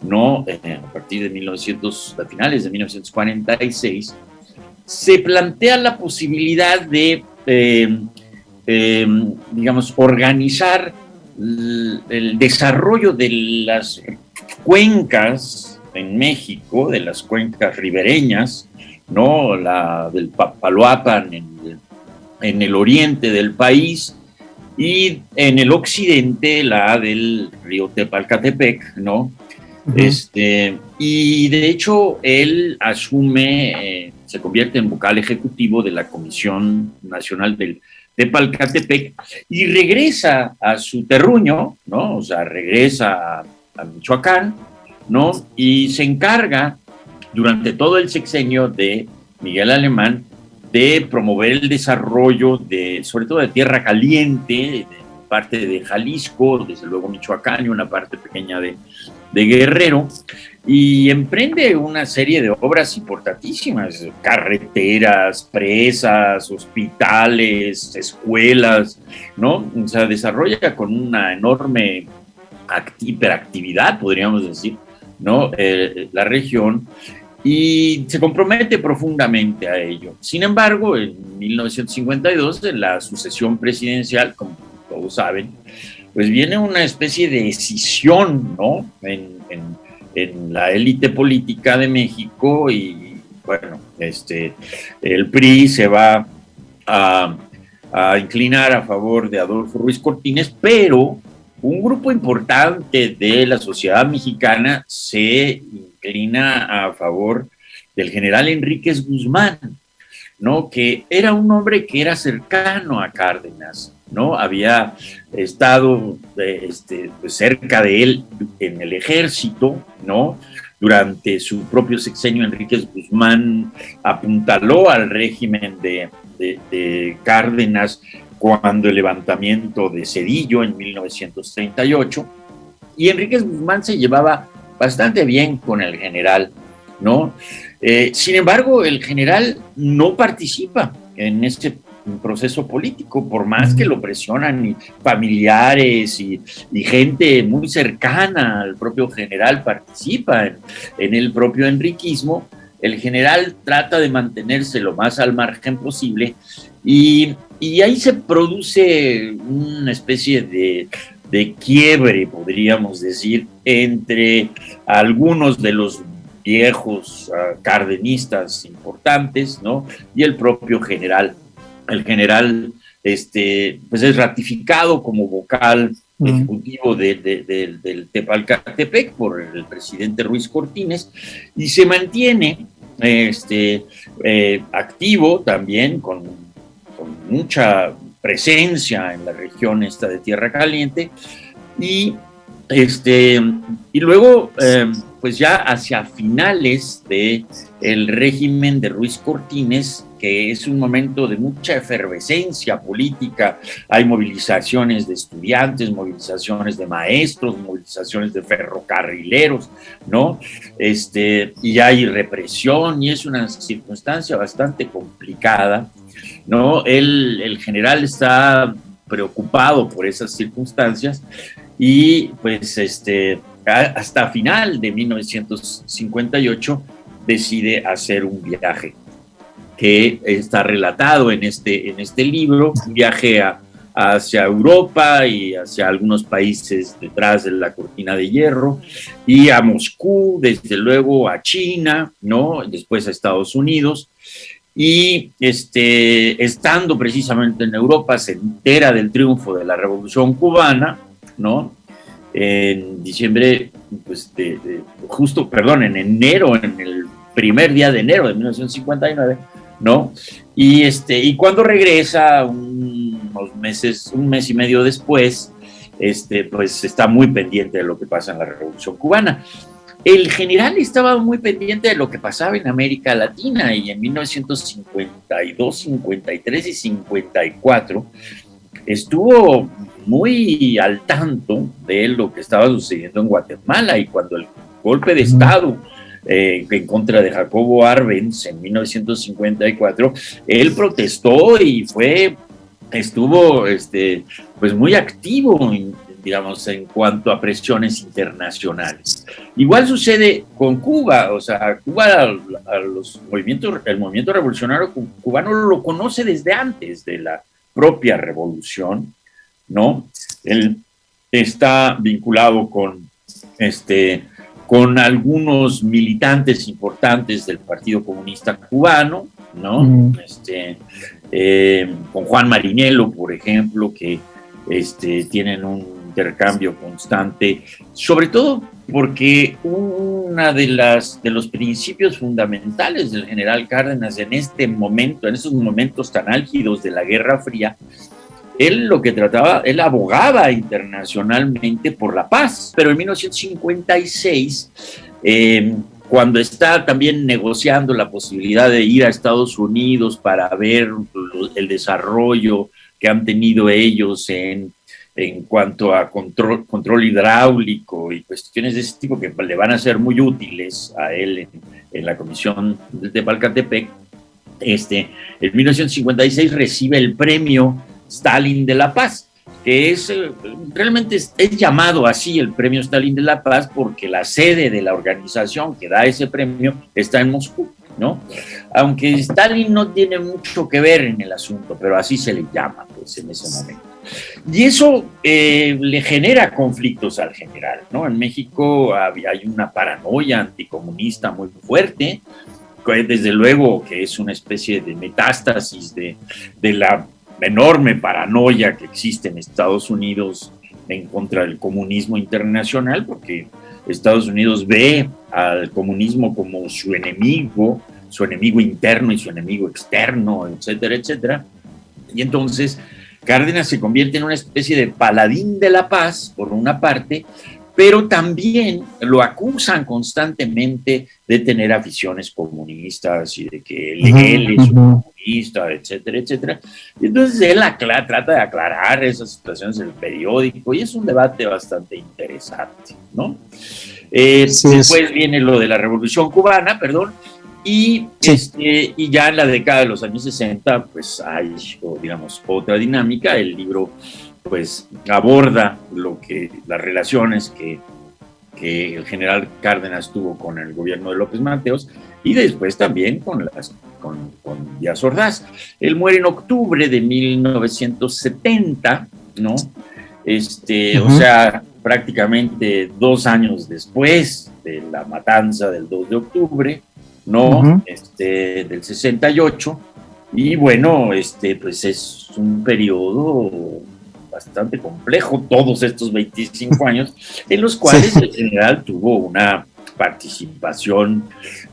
¿no? A partir de a finales de 1946, se plantea la posibilidad de, digamos, organizar el desarrollo de las cuencas en México, de las cuencas ribereñas, ¿no? La del Papaloapan en el oriente del país, y en el occidente la del río Tepalcatepec, ¿no? Y de hecho él asume, se convierte en vocal ejecutivo de la Comisión Nacional del Tepalcatepec y regresa a su terruño, ¿no? O sea, regresa a Michoacán, ¿no? Y se encarga durante todo el sexenio de Miguel Alemán de promover el desarrollo sobre todo de Tierra Caliente, de parte de Jalisco, desde luego Michoacán y una parte pequeña de Guerrero, y emprende una serie de obras importantísimas: carreteras, presas, hospitales, escuelas, ¿no? O sea, desarrolla con una enorme hiperactividad, podríamos decir, ¿no? La región, y se compromete profundamente a ello. Sin embargo, en 1952, en la sucesión presidencial, como todos saben, pues viene una especie de escisión, ¿no? En la élite política de México, y bueno, el PRI se va a inclinar a favor de Adolfo Ruiz Cortines, pero un grupo importante de la sociedad mexicana se inclina a favor del general Enríquez Guzmán, ¿no? Que era un hombre que era cercano a Cárdenas, ¿no? Había estado pues cerca de él en el ejército, ¿no? Durante su propio sexenio, Enríquez Guzmán apuntaló al régimen de Cárdenas cuando el levantamiento de Zedillo en 1938, y Enríquez Guzmán se llevaba bastante bien con el general, ¿no? Sin embargo, el general no participa en este proceso político, por más que lo presionan y familiares y gente muy cercana al propio general participa en el propio enriquismo. El general trata de mantenerse lo más al margen posible, y ahí se produce una especie de quiebre, podríamos decir, entre algunos de los viejos cardenistas importantes, ¿no? Y el propio general. El general pues es ratificado como vocal ejecutivo del Tepalcatepec por el presidente Ruiz Cortines, y se mantiene activo también con mucha presencia en la región esta de Tierra Caliente, y luego pues ya hacia finales del régimen de Ruiz Cortines, que es un momento de mucha efervescencia política, hay movilizaciones de estudiantes, movilizaciones de maestros, movilizaciones de ferrocarrileros, ¿no? Y hay represión, y es una circunstancia bastante complicada, ¿no? El general está preocupado por esas circunstancias, y pues hasta final de 1958 decide hacer un viaje que está relatado en este libro, un viaje hacia Europa y hacia algunos países detrás de la cortina de hierro, y a Moscú, desde luego a China, ¿no? Después a Estados Unidos, y estando precisamente en Europa se entera del triunfo de la Revolución Cubana, ¿no? En diciembre, pues en enero, en el primer día de enero de 1959, ¿no? Y cuando regresa un mes y medio después, pues está muy pendiente de lo que pasa en la Revolución Cubana. el general estaba muy pendiente de lo que pasaba en América Latina y en 1952, 53 y 54 estuvo muy al tanto de lo que estaba sucediendo en Guatemala, y cuando el golpe de Estado en contra de Jacobo Arbenz en 1954, él protestó y estuvo pues muy activo, digamos, en cuanto a presiones internacionales. Igual sucede con Cuba, o sea, Cuba el movimiento revolucionario cubano lo conoce desde antes de la propia revolución, ¿no? Él está vinculado con algunos militantes importantes del Partido Comunista Cubano, ¿no? Con Juan Marinello, por ejemplo, que tienen un intercambio constante, sobre todo porque una de los principios fundamentales del general Cárdenas en estos momentos tan álgidos de la Guerra Fría, él abogaba internacionalmente por la paz, pero en 1956, cuando está también negociando la posibilidad de ir a Estados Unidos para ver el desarrollo que han tenido ellos en cuanto a control hidráulico y cuestiones de ese tipo que le van a ser muy útiles a él en la comisión de Tepalcatepec, en 1956 recibe el premio Stalin de la Paz, que realmente es llamado así el premio Stalin de la Paz porque la sede de la organización que da ese premio está en Moscú, ¿no? Aunque Stalin no tiene mucho que ver en el asunto, pero así se le llama, pues, en ese momento. Y eso le genera conflictos al general, ¿no? En México hay una paranoia anticomunista muy fuerte, desde luego que es una especie de metástasis de la enorme paranoia que existe en Estados Unidos en contra del comunismo internacional, porque Estados Unidos ve al comunismo como su enemigo interno y su enemigo externo, etcétera, etcétera. Y entonces Cárdenas se convierte en una especie de paladín de la paz, por una parte, pero también lo acusan constantemente de tener aficiones comunistas y de que él es un comunista, etcétera, etcétera. Y entonces él trata de aclarar esas situaciones en el periódico y es un debate bastante interesante, ¿no? Después viene lo de la Revolución Cubana, y ya en la década de los años 60, pues hay, digamos, otra dinámica. El libro pues aborda las relaciones que el general Cárdenas tuvo con el gobierno de López Mateos y después también con Díaz Ordaz. Él muere en octubre de 1970, ¿no? O sea, prácticamente 2 años después de la matanza del 2 de octubre, ¿no? Del 68. Y bueno, pues es un periodo bastante complejo, todos estos 25 años, en los cuales el general tuvo una participación,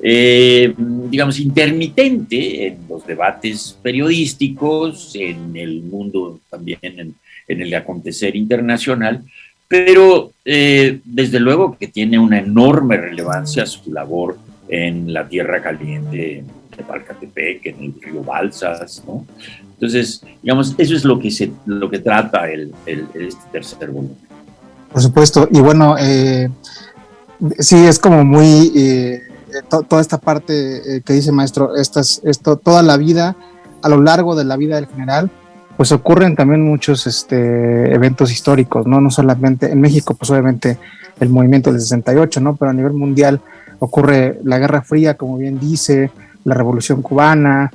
digamos, intermitente en los debates periodísticos, en el mundo también, en el acontecer internacional, pero desde luego que tiene una enorme relevancia su labor en la Tierra Caliente, en Tepalcatepec, en el río Balsas, ¿no? Entonces, digamos, eso es lo que trata este tercer volumen. Por supuesto, y bueno, sí, es como muy, toda esta parte que dice maestro, toda la vida, a lo largo de la vida del general, pues ocurren también muchos eventos históricos, ¿no? No solamente en México, pues obviamente el movimiento del 68, ¿no? Pero a nivel mundial ocurre la Guerra Fría, como bien dice, la Revolución Cubana,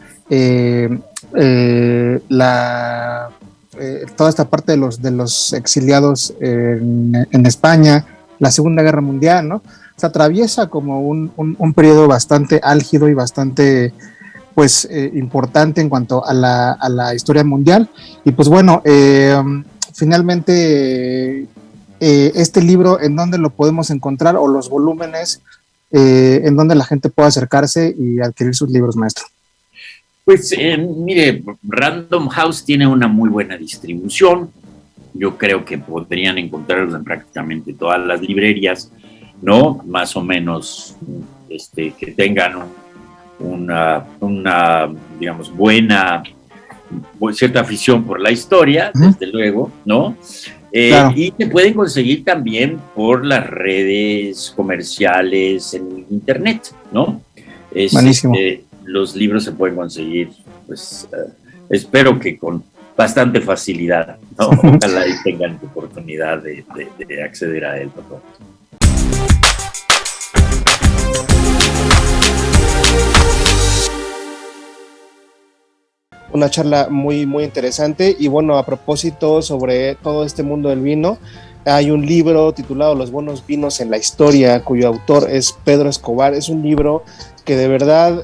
toda esta parte de los exiliados en España, la Segunda Guerra Mundial, ¿no? Se atraviesa como un periodo bastante álgido y bastante, pues, importante en cuanto a la historia mundial. Y pues bueno, finalmente, este libro, ¿en dónde lo podemos encontrar? O los volúmenes, en donde la gente pueda acercarse y adquirir sus libros, maestro. Pues mire, Random House tiene una muy buena distribución. Yo creo que podrían encontrarlos en prácticamente todas las librerías. ¿no? Más o menos que tengan una digamos, cierta afición por la historia, desde luego, ¿no? Claro. Y se pueden conseguir también por las redes comerciales en internet, ¿no? Buenísimo. Los libros se pueden conseguir, pues, espero que con bastante facilidad, ¿no? Ojalá y tengan oportunidad de acceder a él, por favor. Una charla muy, muy interesante. Y bueno, a propósito sobre todo este mundo del vino, hay un libro titulado Los buenos vinos en la historia, cuyo autor es Pedro Escobar. Es un libro que de verdad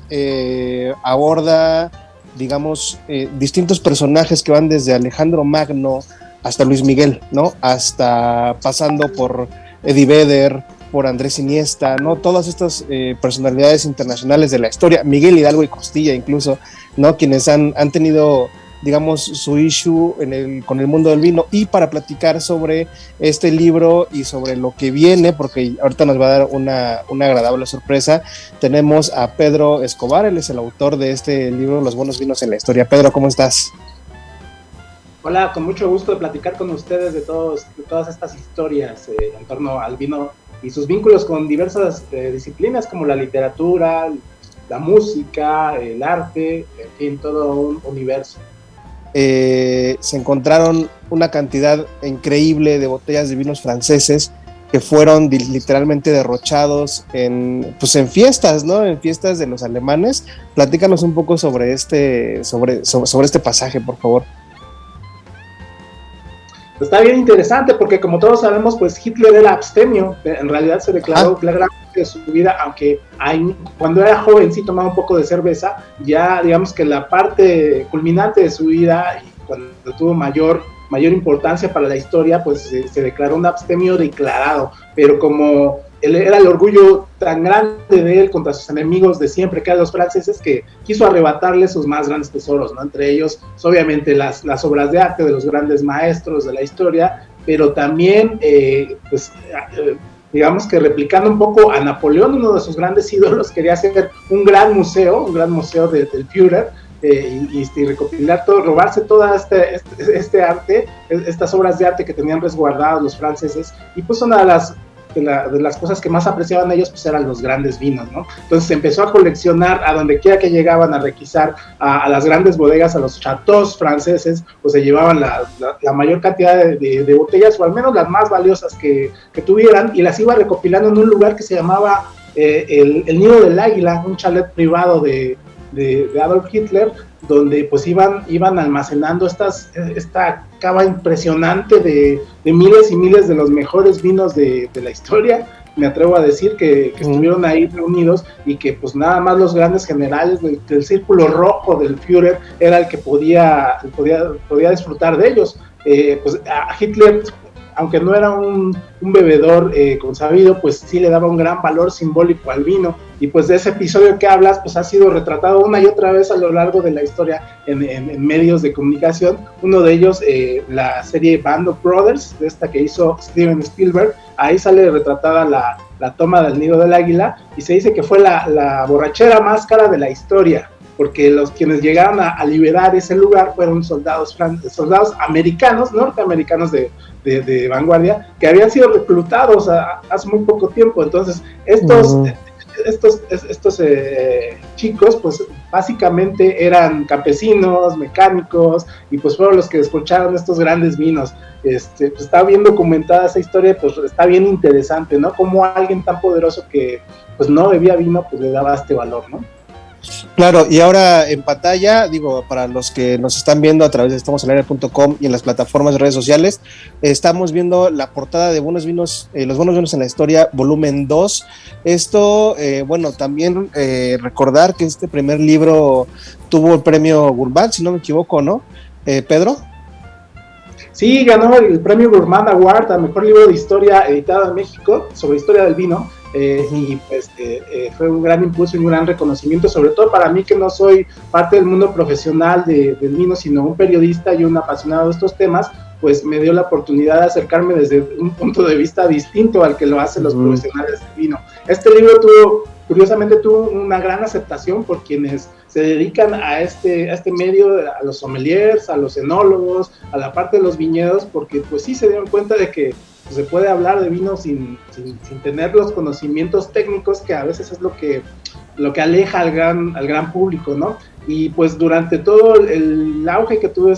aborda, digamos, distintos personajes que van desde Alejandro Magno hasta Luis Miguel, ¿no? Hasta pasando por Eddie Vedder, por Andrés Iniesta, ¿no? Todas estas personalidades internacionales de la historia, Miguel Hidalgo y Costilla incluso, ¿no? Quienes han tenido, digamos, su issue con el mundo del vino. Y para platicar sobre este libro y sobre lo que viene, porque ahorita nos va a dar una agradable sorpresa, tenemos a Pedro Escobar. Él es el autor de este libro, Los buenos vinos en la historia. Pedro, ¿cómo estás? Hola, con mucho gusto de platicar con ustedes de todas estas historias en torno al vino y sus vínculos con diversas disciplinas como la literatura, la música, el arte, en fin, todo un universo. Se encontraron una cantidad increíble de botellas de vinos franceses que fueron literalmente derrochados en fiestas, ¿no? En fiestas de los alemanes. Platícanos un poco sobre este pasaje, por favor. Está bien interesante porque, como todos sabemos, pues Hitler era abstemio. En realidad se declaró claramente de su vida, aunque cuando era joven sí tomaba un poco de cerveza. Ya digamos que la parte culminante de su vida, y cuando tuvo mayor importancia para la historia, pues se declaró un abstemio declarado. Pero como era el orgullo tan grande de él contra sus enemigos de siempre, que eran los franceses, que quiso arrebatarles sus más grandes tesoros, ¿no? Entre ellos, obviamente, las obras de arte de los grandes maestros de la historia, pero también, digamos que replicando un poco a Napoleón, uno de sus grandes ídolos, quería hacer un gran museo del Führer, y recopilar todo, robarse todo este arte, estas obras de arte que tenían resguardadas los franceses. Y pues una de las cosas que más apreciaban ellos pues eran los grandes vinos, ¿no? Entonces empezó a coleccionar a donde quiera que llegaban a requisar a las grandes bodegas, a los chateaux franceses, pues se llevaban la mayor cantidad de botellas, o al menos las más valiosas que tuvieran, y las iba recopilando en un lugar que se llamaba el Nido del Águila, un chalet privado de Adolf Hitler, donde pues iban almacenando esta cava impresionante de miles y miles de los mejores vinos de la historia. Me atrevo a decir que estuvieron ahí reunidos, y que pues nada más los grandes generales del círculo rojo del Führer era el que podía disfrutar de ellos. Pues a Hitler, aunque no era un bebedor consabido, pues sí le daba un gran valor simbólico al vino. Y pues de ese episodio que hablas, pues ha sido retratado una y otra vez a lo largo de la historia en medios de comunicación. Uno de ellos, la serie Band of Brothers, de esta que hizo Steven Spielberg. Ahí sale retratada la toma del Nido del Águila, y se dice que fue la borrachera más cara de la historia, porque quienes llegaron a liberar ese lugar fueron soldados americanos, norteamericanos de vanguardia, que habían sido reclutados hace muy poco tiempo. Entonces estos chicos pues básicamente eran campesinos, mecánicos, y pues fueron los que escucharon estos grandes vinos. Pues está bien documentada esa historia, pues está bien interesante, ¿no? Como alguien tan poderoso que pues no bebía vino, pues le daba este valor, ¿no? Claro, y ahora en pantalla, digo, para los que nos están viendo a través de estamosalaire.com y en las plataformas de redes sociales, estamos viendo la portada de Buenos Vinos, Los buenos vinos en la historia, volumen 2. Esto, también recordar que este primer libro tuvo el premio Gourmand, si no me equivoco, ¿no? Pedro. Sí, ganó el premio Gourmand Award al mejor libro de historia editado en México sobre historia del vino. Y pues fue un gran impulso y un gran reconocimiento, sobre todo para mí, que no soy parte del mundo profesional del vino, sino un periodista y un apasionado de estos temas. pues me dio la oportunidad de acercarme desde un punto de vista distinto al que lo hacen los profesionales del vino. Este libro curiosamente tuvo una gran aceptación por quienes se dedican a este medio, a los sommeliers, a los enólogos, a la parte de los viñedos, porque pues sí se dieron cuenta de que se puede hablar de vino sin tener los conocimientos técnicos, que a veces es lo que aleja al gran público, ¿no? Y pues durante todo el auge que tuvo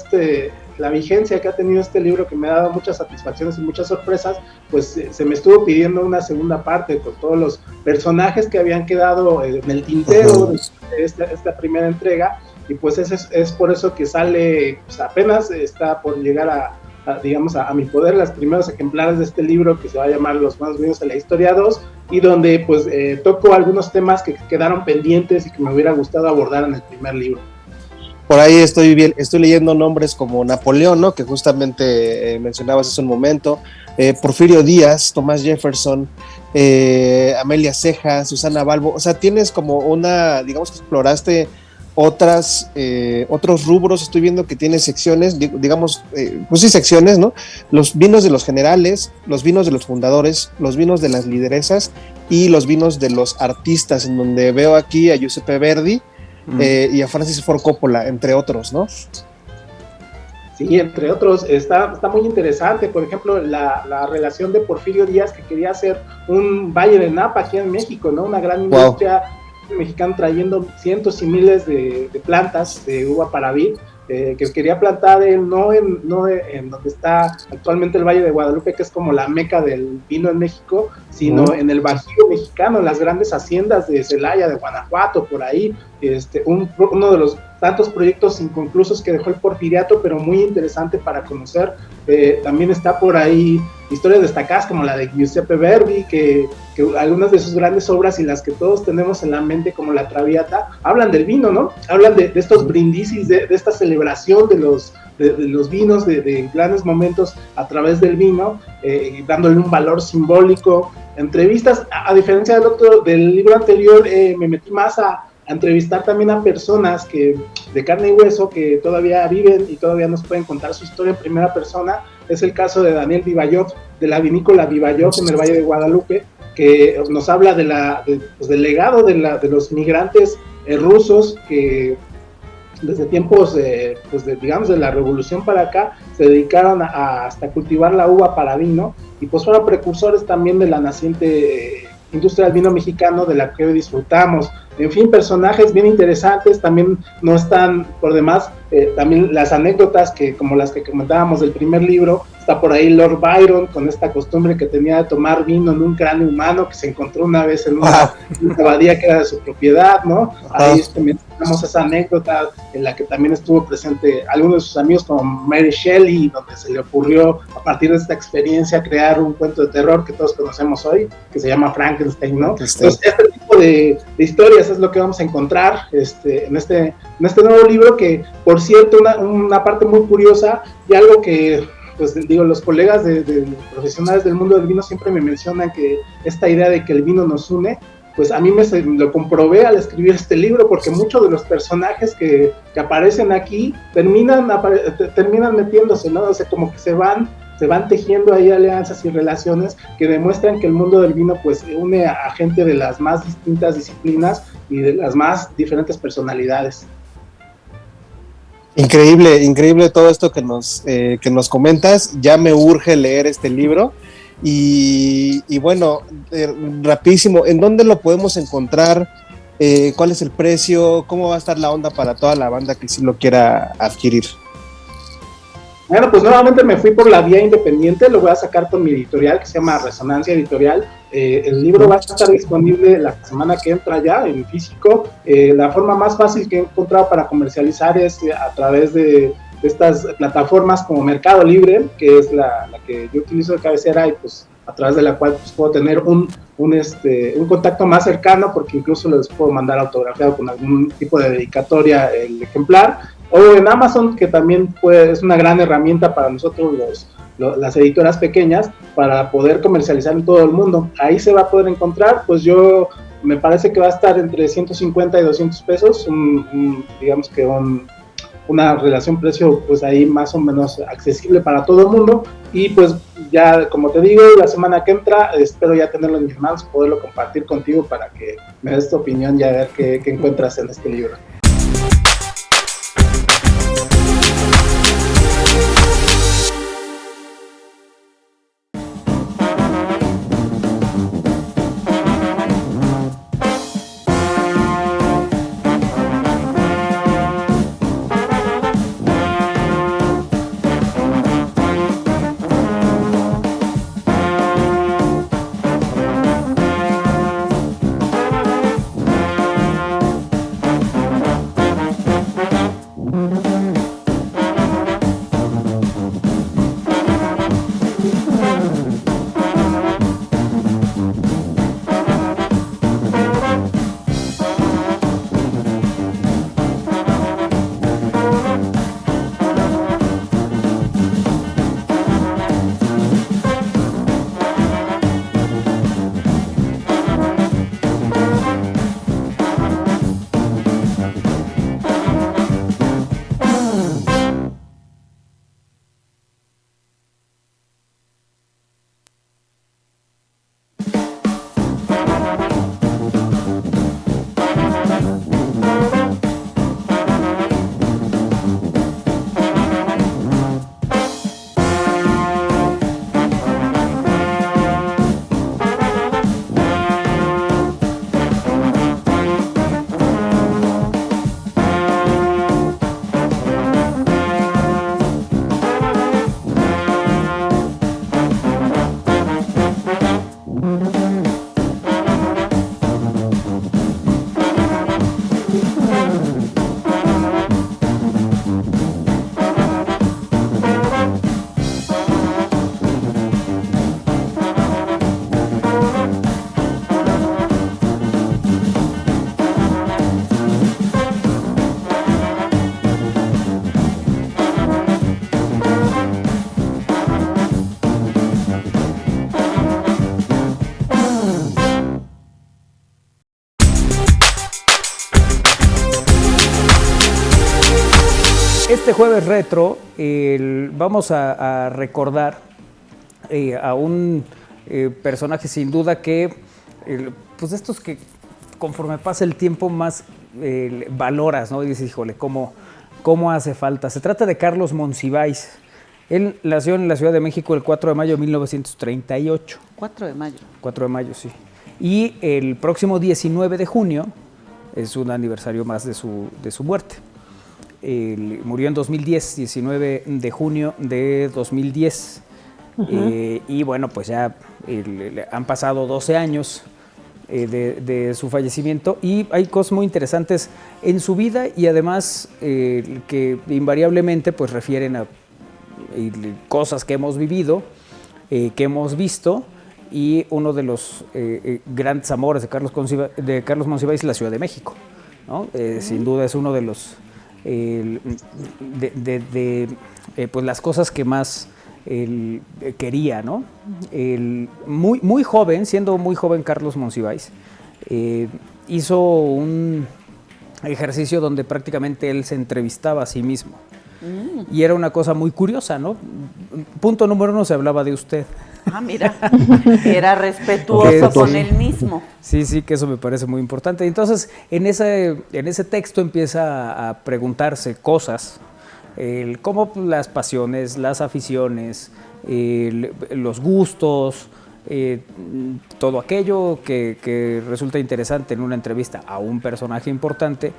la vigencia que ha tenido este libro, que me ha dado muchas satisfacciones y muchas sorpresas, pues se me estuvo pidiendo una segunda parte con todos los personajes que habían quedado en el tintero de esta primera entrega, y pues es por eso que sale, pues apenas está por llegar a mi poder los primeros ejemplares de este libro, que se va a llamar Los Buenos Vinos de la Historia 2, y donde pues toco algunos temas que quedaron pendientes y que me hubiera gustado abordar en el primer libro. Por ahí estoy leyendo nombres como Napoleón, ¿no? Que justamente mencionabas hace un momento, Porfirio Díaz, Thomas Jefferson, Amelia Ceja, Susana Balbo. O sea, tienes como digamos que exploraste otros rubros. Estoy viendo que tiene secciones, digamos, pues sí, secciones, ¿no? Los vinos de los generales, los vinos de los fundadores, los vinos de las lideresas y los vinos de los artistas, en donde veo aquí a Giuseppe Verdi y a Francis Ford Coppola, entre otros, ¿no? Sí, entre otros, está muy interesante. Por ejemplo, la relación de Porfirio Díaz, que quería hacer un Valle de Napa aquí en México, ¿no? Una gran industria mexicana trayendo cientos y miles de plantas de uva para vid, que quería plantar no en donde está actualmente el Valle de Guadalupe, que es como la meca del vino en México, sino en el Bajío mexicano, en las grandes haciendas de Celaya, de Guanajuato, por ahí, uno de los tantos proyectos inconclusos que dejó el Porfiriato, pero muy interesante para conocer. También está por ahí historias destacadas como la de Giuseppe Verdi, que algunas de sus grandes obras y las que todos tenemos en la mente, como la Traviata, hablan del vino, ¿no? Hablan de estos brindis, de esta celebración de los vinos, de grandes momentos a través del vino, dándole un valor simbólico. Entrevistas, a diferencia del libro anterior, me metí más a entrevistar también a personas de carne y hueso que todavía viven y todavía nos pueden contar su historia en primera persona. Es el caso de Daniel Vivayov, de la vinícola Vivayov en el Valle de Guadalupe, que nos habla del legado de los migrantes rusos que desde tiempos digamos de la revolución para acá se dedicaron hasta cultivar la uva para vino, y pues fueron precursores también de la naciente industria del vino mexicano, de la que hoy disfrutamos. En fin, personajes bien interesantes. También no están por demás también las anécdotas como las que comentábamos del primer libro. Está por ahí Lord Byron, con esta costumbre que tenía de tomar vino en un cráneo humano que se encontró una vez en una abadía que era de su propiedad, ¿no? Ahí mencionamos esa anécdota en la que también estuvo presente algunos de sus amigos como Mary Shelley, donde se le ocurrió a partir de esta experiencia crear un cuento de terror que todos conocemos hoy, que se llama Frankenstein, ¿no? Entonces, este tipo de historias es lo que vamos a encontrar en este nuevo libro, que por cierto, una parte muy curiosa y algo que, pues digo, los colegas de profesionales del mundo del vino siempre me mencionan, que esta idea de que el vino nos une, pues a mí lo comprobé al escribir este libro, porque muchos de los personajes que aparecen aquí terminan metiéndose, ¿no? O sea, como que se van tejiendo ahí alianzas y relaciones que demuestran que el mundo del vino pues une a gente de las más distintas disciplinas y de las más diferentes personalidades. Increíble todo esto que nos comentas. Ya me urge leer este libro. Y bueno, rapidísimo, ¿en dónde lo podemos encontrar? ¿Cuál es el precio? ¿Cómo va a estar la onda para toda la banda que sí lo quiera adquirir? Bueno, pues nuevamente me fui por la vía independiente. Lo voy a sacar con mi editorial, que se llama Resonancia Editorial. El libro va a estar disponible la semana que entra ya en físico. La forma más fácil que he encontrado para comercializar es a través de estas plataformas como Mercado Libre, que es la que yo utilizo de cabecera, y pues a través de la cual pues, puedo tener un contacto más cercano, porque incluso les puedo mandar autografiado con algún tipo de dedicatoria el ejemplar. O en Amazon, que también es una gran herramienta para nosotros las editoras pequeñas, para poder comercializar en todo el mundo. Ahí se va a poder encontrar, pues me parece que va a estar entre 150 y 200 pesos, digamos que un una relación precio pues ahí más o menos accesible para todo el mundo. Y pues ya, como te digo, la semana que entra espero ya tenerlo en mis manos, poderlo compartir contigo para que me des tu opinión y a ver qué encuentras en este libro. Este jueves retro vamos a recordar a un personaje sin duda que, pues de estos que conforme pasa el tiempo más valoras, ¿no? Y dices, híjole, ¿cómo hace falta? Se trata de Carlos Monsiváis. Él nació en la Ciudad de México el 4 de mayo de 1938. 4 de mayo. 4 de mayo, sí. Y el próximo 19 de junio es un aniversario más de su muerte. Murió en 2010, 19 de junio de 2010. Y bueno, pues ya han pasado 12 años de su fallecimiento y hay cosas muy interesantes en su vida y además que invariablemente pues refieren a cosas que hemos vivido, que hemos visto, y uno de los grandes amores de Carlos Monsiváis es la Ciudad de México, ¿no? Sin duda es uno de los pues las cosas que más él quería, ¿no? Muy joven, siendo muy joven Carlos Monsiváis, hizo un ejercicio donde prácticamente él se entrevistaba a sí mismo. Y era una cosa muy curiosa, ¿no? Punto número 1, se hablaba de usted. Ah, mira, era respetuoso con él mismo. Sí, que eso me parece muy importante. Entonces, en ese texto empieza a preguntarse cosas, como las pasiones, las aficiones, los gustos, todo aquello que resulta interesante en una entrevista a un personaje importante,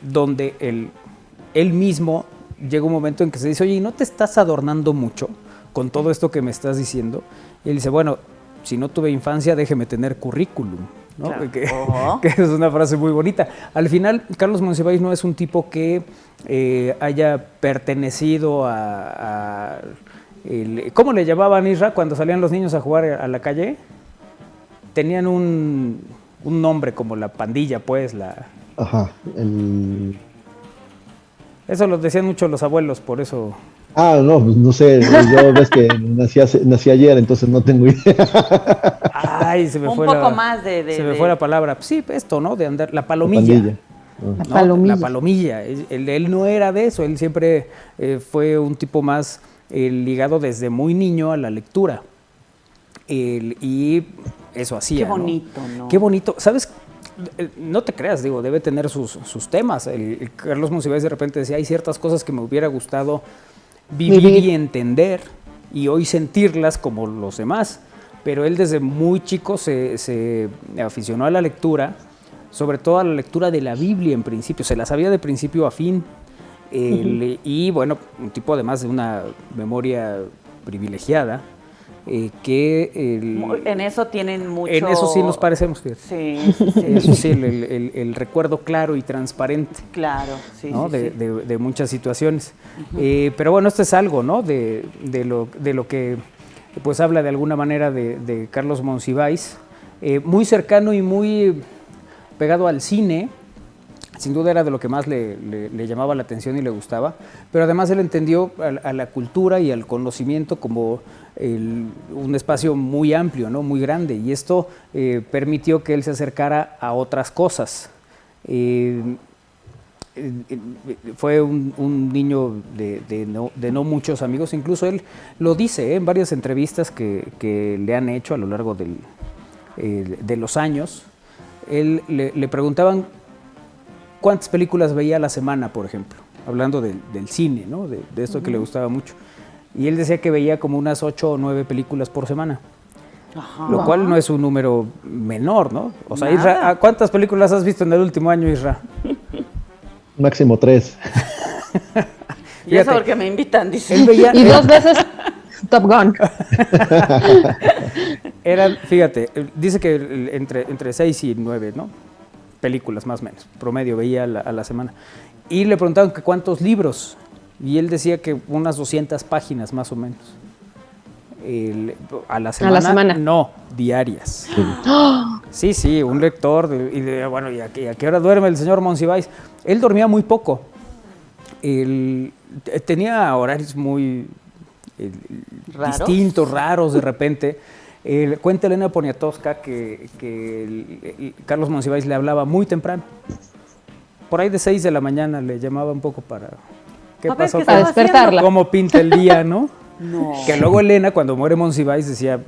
donde él mismo llega un momento en que se dice, oye, ¿y no te estás adornando mucho con todo esto que me estás diciendo? Y él dice, bueno, si no tuve infancia, déjeme tener currículum, ¿no? Claro. Que es una frase muy bonita. Al final, Carlos Monsiváis no es un tipo que haya pertenecido a ¿cómo le llamaban, Isra, cuando salían los niños a jugar a la calle? Tenían un nombre como la pandilla, pues, Ajá, Eso lo decían mucho los abuelos, por eso... Ah, no, pues no sé, yo ves que nací ayer, entonces no tengo idea. Ay, se me fue un poco más de... Se me fue la palabra. Sí, esto, ¿no? De andar, la palomilla. ¿no? palomilla. La palomilla. Él no era de eso, él siempre fue un tipo más ligado desde muy niño a la lectura. Y eso hacía. Qué bonito, ¿no? Qué bonito. ¿Sabes? No te creas, digo, debe tener sus temas. El Carlos Monsiváis de repente decía, hay ciertas cosas que me hubiera gustado vivir y entender y hoy sentirlas como los demás. Pero él desde muy chico se aficionó a la lectura, sobre todo a la lectura de la Biblia en principio, se la sabía de principio a fin. Y bueno, un tipo además de una memoria privilegiada, en eso tienen mucho... En eso sí nos parecemos, fíjate. Sí. Eso sí, el recuerdo claro y transparente. Claro, sí, ¿no? sí, de muchas situaciones. Pero bueno, esto es algo, ¿no? De lo que pues habla de alguna manera de Carlos Monsiváis, muy cercano y muy pegado al cine. Sin duda era de lo que más le llamaba la atención y le gustaba, pero además él entendió a la cultura y al conocimiento como un espacio muy amplio, ¿no? Muy grande, y esto permitió que él se acercara a otras cosas. Fue un niño de no muchos amigos, incluso él lo dice en varias entrevistas que le han hecho a lo largo de los años. Él le preguntaban cuántas películas veía a la semana, por ejemplo, hablando del cine, ¿no? De esto que le gustaba mucho. Y él decía que veía como unas 8 o 9 películas por semana. Ajá. Lo cual no es un número menor, ¿no? O sea, Isra, ¿cuántas películas has visto en el último año, Isra? Máximo 3. Y eso porque me invitan, dice. Y 2 veces Top Gun. Fíjate, dice que entre 6 y 9, ¿no? Películas más o menos, promedio veía a la semana. Y le preguntaban que cuántos libros, y él decía que unas 200 páginas más o menos. ¿A la semana? No, diarias. Sí, un lector. Bueno, ¿y a qué hora duerme el señor Monsiváis? Él dormía muy poco. Tenía horarios muy distintos, raros de repente. Cuenta Elena Poniatowska que Carlos Monsiváis le hablaba muy temprano. Por ahí de 6 de la mañana le llamaba un poco para... ¿Qué pasó? Para despertarla. ¿Cómo pinta el día, no? No. Que luego Elena, cuando muere Monsiváis, decía,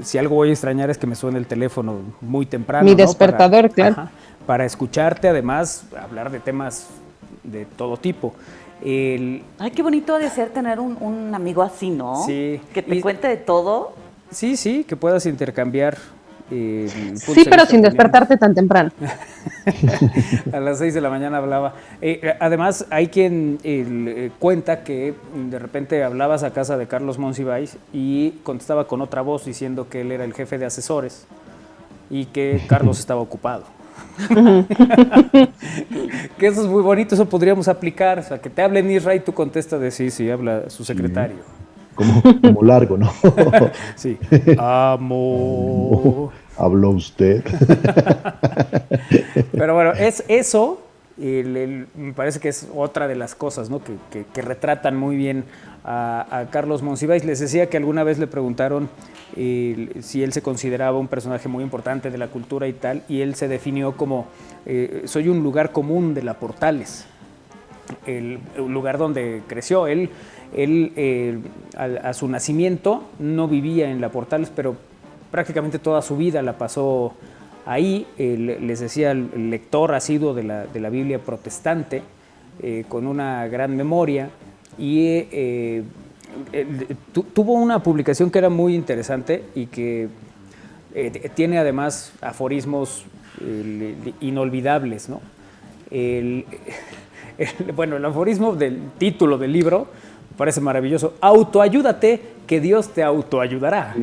si algo voy a extrañar es que me suene el teléfono muy temprano. Mi despertador, claro. Para escucharte, además, hablar de temas de todo tipo. Ay, qué bonito ha de ser tener un amigo así, ¿no? Sí. Que te cuente de todo. Sí, que puedas intercambiar. Sí, pero sin despertarte tan temprano. A las 6 de la mañana hablaba. Además, hay quien cuenta que de repente hablabas a casa de Carlos Monsiváis y contestaba con otra voz diciendo que él era el jefe de asesores y que Carlos estaba ocupado. Que eso es muy bonito, eso podríamos aplicar. O sea, que te hable en Israel y tú contestas de sí, habla su secretario. Como largo, ¿no? Sí. Amo. Habló usted. Pero bueno, es eso. Me parece que es otra de las cosas, ¿no? que retratan muy bien a Carlos Monsiváis. Les decía que alguna vez le preguntaron si él se consideraba un personaje muy importante de la cultura y tal, y él se definió como soy un lugar común de la Portales, el lugar donde creció. Él a su nacimiento no vivía en la Portales, pero prácticamente toda su vida la pasó ahí. Les decía, el lector asiduo de la Biblia protestante, con una gran memoria, y tuvo una publicación que era muy interesante y que tiene además aforismos inolvidables, ¿no? Bueno, el aforismo del título del libro parece maravilloso. Autoayúdate, que Dios te autoayudará.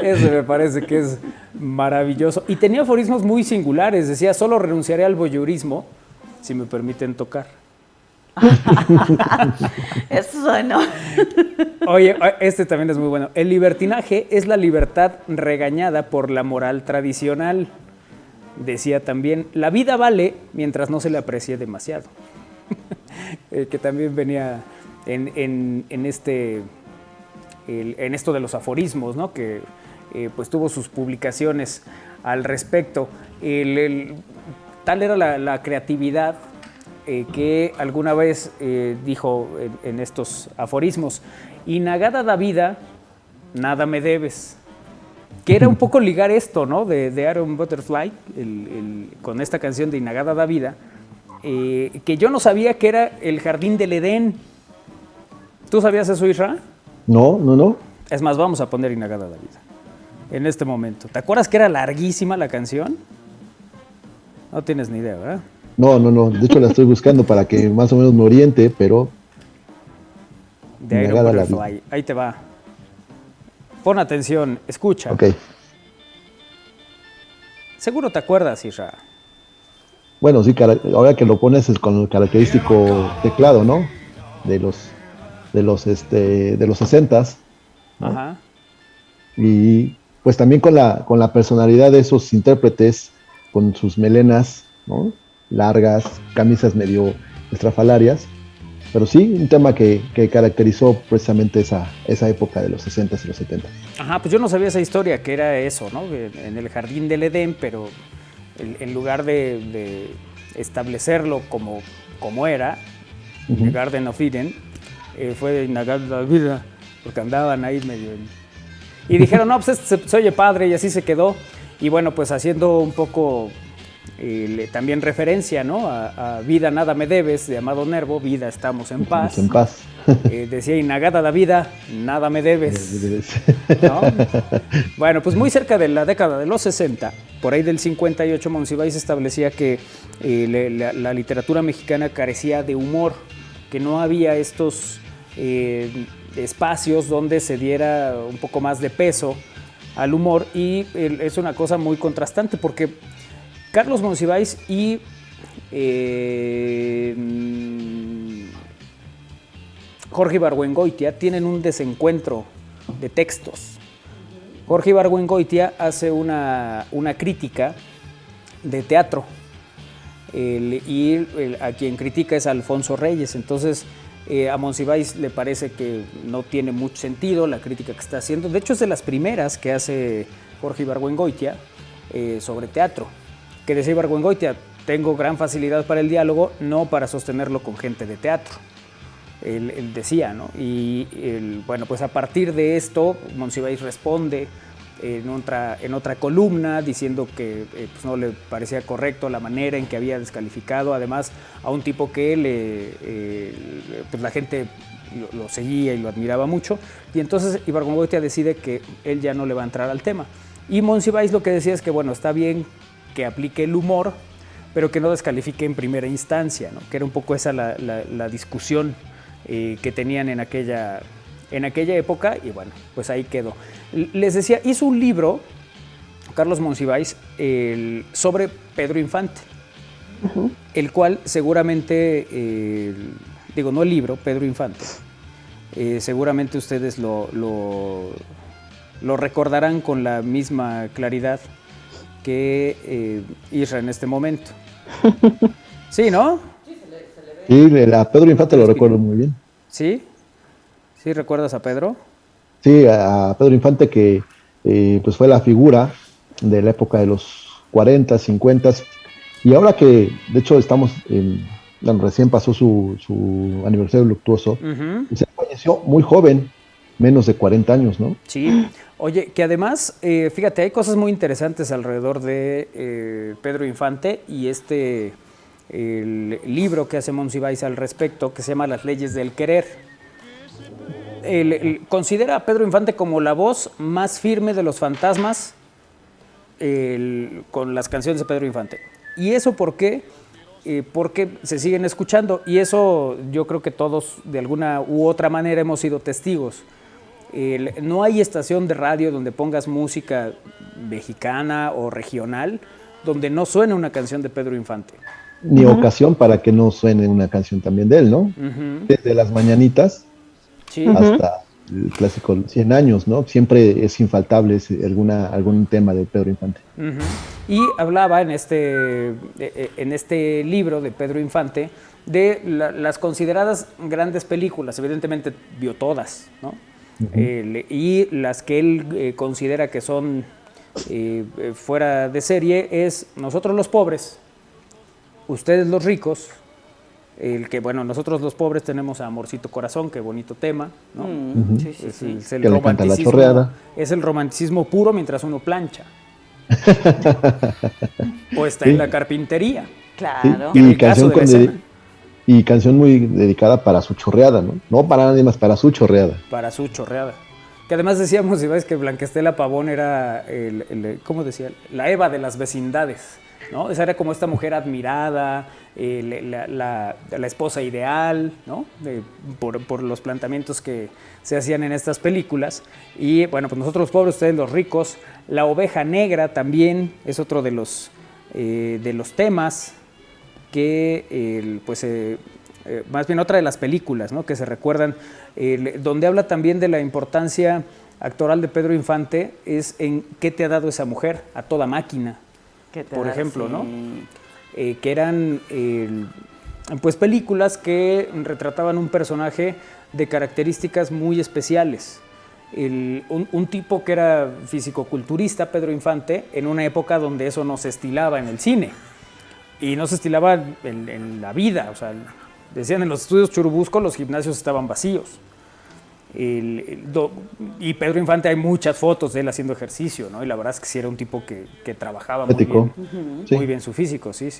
Eso me parece que es maravilloso. Y tenía aforismos muy singulares. Decía, solo renunciaré al voyeurismo si me permiten tocar. Eso no. Oye, este también es muy bueno. El libertinaje es la libertad regañada por la moral tradicional. Decía también, la vida vale mientras no se le aprecie demasiado. Que también venía en esto de los aforismos, ¿no? Que pues tuvo sus publicaciones al respecto. tal era la creatividad que alguna vez dijo en estos aforismos: Inagada da vida, nada me debes. Que era un poco ligar esto, ¿no? De Aaron Butterfly, con esta canción de Inagada da vida, que yo no sabía que era el jardín del Edén. ¿Tú sabías eso, Isra? No. Es más, vamos a poner Inagada da vida en este momento. ¿Te acuerdas que era larguísima la canción? No tienes ni idea, ¿verdad? No. De hecho, la estoy buscando para que más o menos me oriente, pero... De Iron Butterfly. Ahí te va. Pon atención, escucha. Ok. Seguro te acuerdas, Isra. Bueno, sí, ahora que lo pones es con el característico teclado, ¿no? De los 60s, ¿no? Ajá. Y pues también con la personalidad de esos intérpretes, con sus melenas, ¿no? Largas, camisas medio estrafalarias, pero sí, un tema que caracterizó precisamente esa época de los 60s y los 70s. Ajá, pues yo no sabía esa historia, que era eso, ¿no? En el jardín del Edén, pero en lugar de establecerlo como era, el Garden of Eden, fue Inagada da vida, porque andaban ahí medio... Y dijeron, no, pues se oye padre, y así se quedó. Y bueno, pues haciendo un poco también referencia, ¿no? A Vida nada me debes, de Amado Nervo, Vida estamos en paz. En paz. Decía Inagada da vida, nada me debes. ¿No? Bueno, pues muy cerca de la década de los 60, por ahí del 58, Monsiváis establecía que la literatura mexicana carecía de humor, que no había estos espacios donde se diera un poco más de peso al humor, y es una cosa muy contrastante porque Carlos Monsiváis y Jorge Ibargüengoitia tienen un desencuentro de textos. Jorge Ibargüengoitia hace una crítica de teatro y a quien critica es Alfonso Reyes. Entonces a Monsiváis le parece que no tiene mucho sentido la crítica que está haciendo. De hecho, es de las primeras que hace Jorge Ibargüengoitia sobre teatro, que decía Ibargüengoitia: tengo gran facilidad para el diálogo, no para sostenerlo con gente de teatro. Él decía, ¿no? Y bueno, pues a partir de esto, Monsiváis responde en otra columna diciendo que pues no le parecía correcto la manera en que había descalificado, además, a un tipo que pues la gente lo seguía y lo admiraba mucho. Y entonces Ibargüengoitia decide que él ya no le va a entrar al tema. Y Monsiváis lo que decía es que, bueno, está bien que aplique el humor, pero que no descalifique en primera instancia, ¿no? Que era un poco esa la discusión que tenían en aquella época, y bueno, pues ahí quedó. Les decía, hizo un libro, Carlos Monsiváis, sobre Pedro Infante, el cual seguramente, no el libro, Pedro Infante, seguramente ustedes lo recordarán con la misma claridad que Isra en este momento. Sí, ¿no? Sí, a Pedro Infante lo recuerdo muy bien. ¿Sí? ¿Sí recuerdas a Pedro? Sí, a Pedro Infante, que pues fue la figura de la época de los 40, 50, y ahora que de hecho recién pasó su aniversario luctuoso, y se falleció muy joven, menos de 40 años, ¿no? Sí. Oye, que además, fíjate, hay cosas muy interesantes alrededor de Pedro Infante y el libro que hace Monsiváis al respecto, que se llama Las leyes del querer. Considera a Pedro Infante como la voz más firme de los fantasmas con las canciones de Pedro Infante. ¿Y eso por qué? Porque se siguen escuchando, y eso yo creo que todos de alguna u otra manera hemos sido testigos. No hay estación de radio donde pongas música mexicana o regional donde no suene una canción de Pedro Infante. Ni ocasión para que no suene una canción también de él, ¿no? Desde las mañanitas hasta el clásico 100 años, ¿no? Siempre es infaltable algún tema de Pedro Infante. Y hablaba en este libro de Pedro Infante de las consideradas grandes películas. Evidentemente vio todas, ¿no? Y las que él considera que son fuera de serie es Nosotros los pobres, ustedes los ricos, el que, bueno, nosotros los pobres tenemos a Amorcito Corazón, qué bonito tema, ¿no? Sí, sí, sí. Es el Que le canta la romanticismo, chorreada. es el romanticismo puro mientras uno plancha. O está en Sí. la carpintería. Claro. En Y el caso canción, de la escena. y canción muy dedicada para su chorreada, ¿no? No para nadie más, para su chorreada. Para su chorreada. Que además decíamos, si ves que Blanquestela Pavón era, ¿cómo decía? La Eva de las vecindades, ¿no? Esa era como esta mujer admirada, la esposa ideal, ¿no? Por los planteamientos que se hacían en estas películas. Y bueno, pues nosotros los pobres, ustedes los ricos. La oveja negra también es otro de los temas que, más bien otra de las películas, ¿no? Que se recuerdan, donde habla también de la importancia actoral de Pedro Infante, es en ¿qué te ha dado esa mujer? A toda máquina, por ejemplo, ¿no? Que eran pues películas que retrataban un personaje de características muy especiales. Un tipo que era fisicoculturista, Pedro Infante, en una época donde eso no se estilaba en el cine y no se estilaba en la vida, o sea, decían en los estudios Churubusco los gimnasios estaban vacíos. Y Pedro Infante, hay muchas fotos de él haciendo ejercicio, ¿no? Y la verdad es que sí era un tipo que trabajaba muy bien su físico, sí.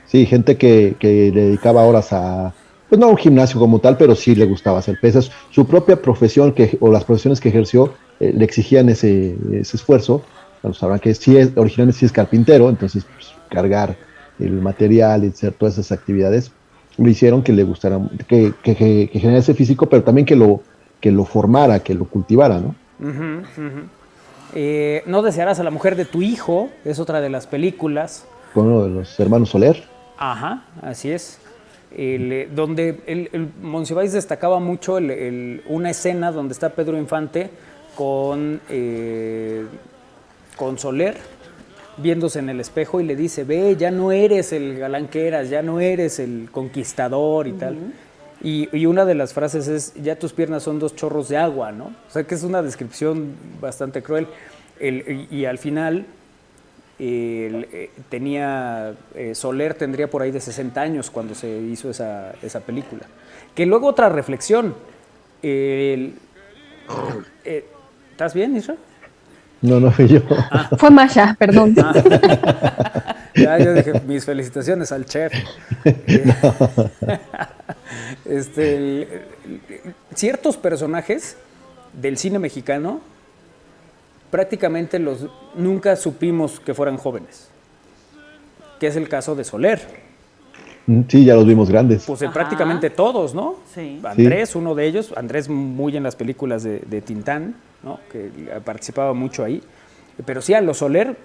Sí, gente que le dedicaba horas a, pues no a un gimnasio como tal, pero sí le gustaba hacer pesas. Su propia profesión o las profesiones que ejerció le exigían ese esfuerzo. Bueno, sabrán que originalmente sí es carpintero, entonces pues, cargar el material y hacer todas esas actividades le hicieron que le gustara, que generara ese físico, pero también que lo formara, que lo cultivara, ¿no? No desearás a la mujer de tu hijo, es otra de las películas. Con uno de los hermanos Soler. Ajá, así es. Donde el Monsiváis destacaba mucho una escena donde está Pedro Infante con Soler, viéndose en el espejo y le dice, ve, ya no eres el galán que eras, ya no eres el conquistador y tal. Y una de las frases es, ya tus piernas son 2 chorros de agua, ¿no? O sea que es una descripción bastante cruel. Y al final, Soler tendría por ahí de 60 años cuando se hizo esa película. Que luego otra reflexión. ¿Estás bien, Isra? No fui yo. Fue Masha, perdón. Ya, yo dije, mis felicitaciones al chef. Ciertos personajes del cine mexicano prácticamente nunca supimos que fueran jóvenes, que es el caso de Soler. Sí, ya los vimos grandes. Pues prácticamente todos, ¿no? Sí. Andrés, uno de ellos, Andrés muy en las películas de Tintán, ¿no? Que participaba mucho ahí. Pero sí, a los Soler,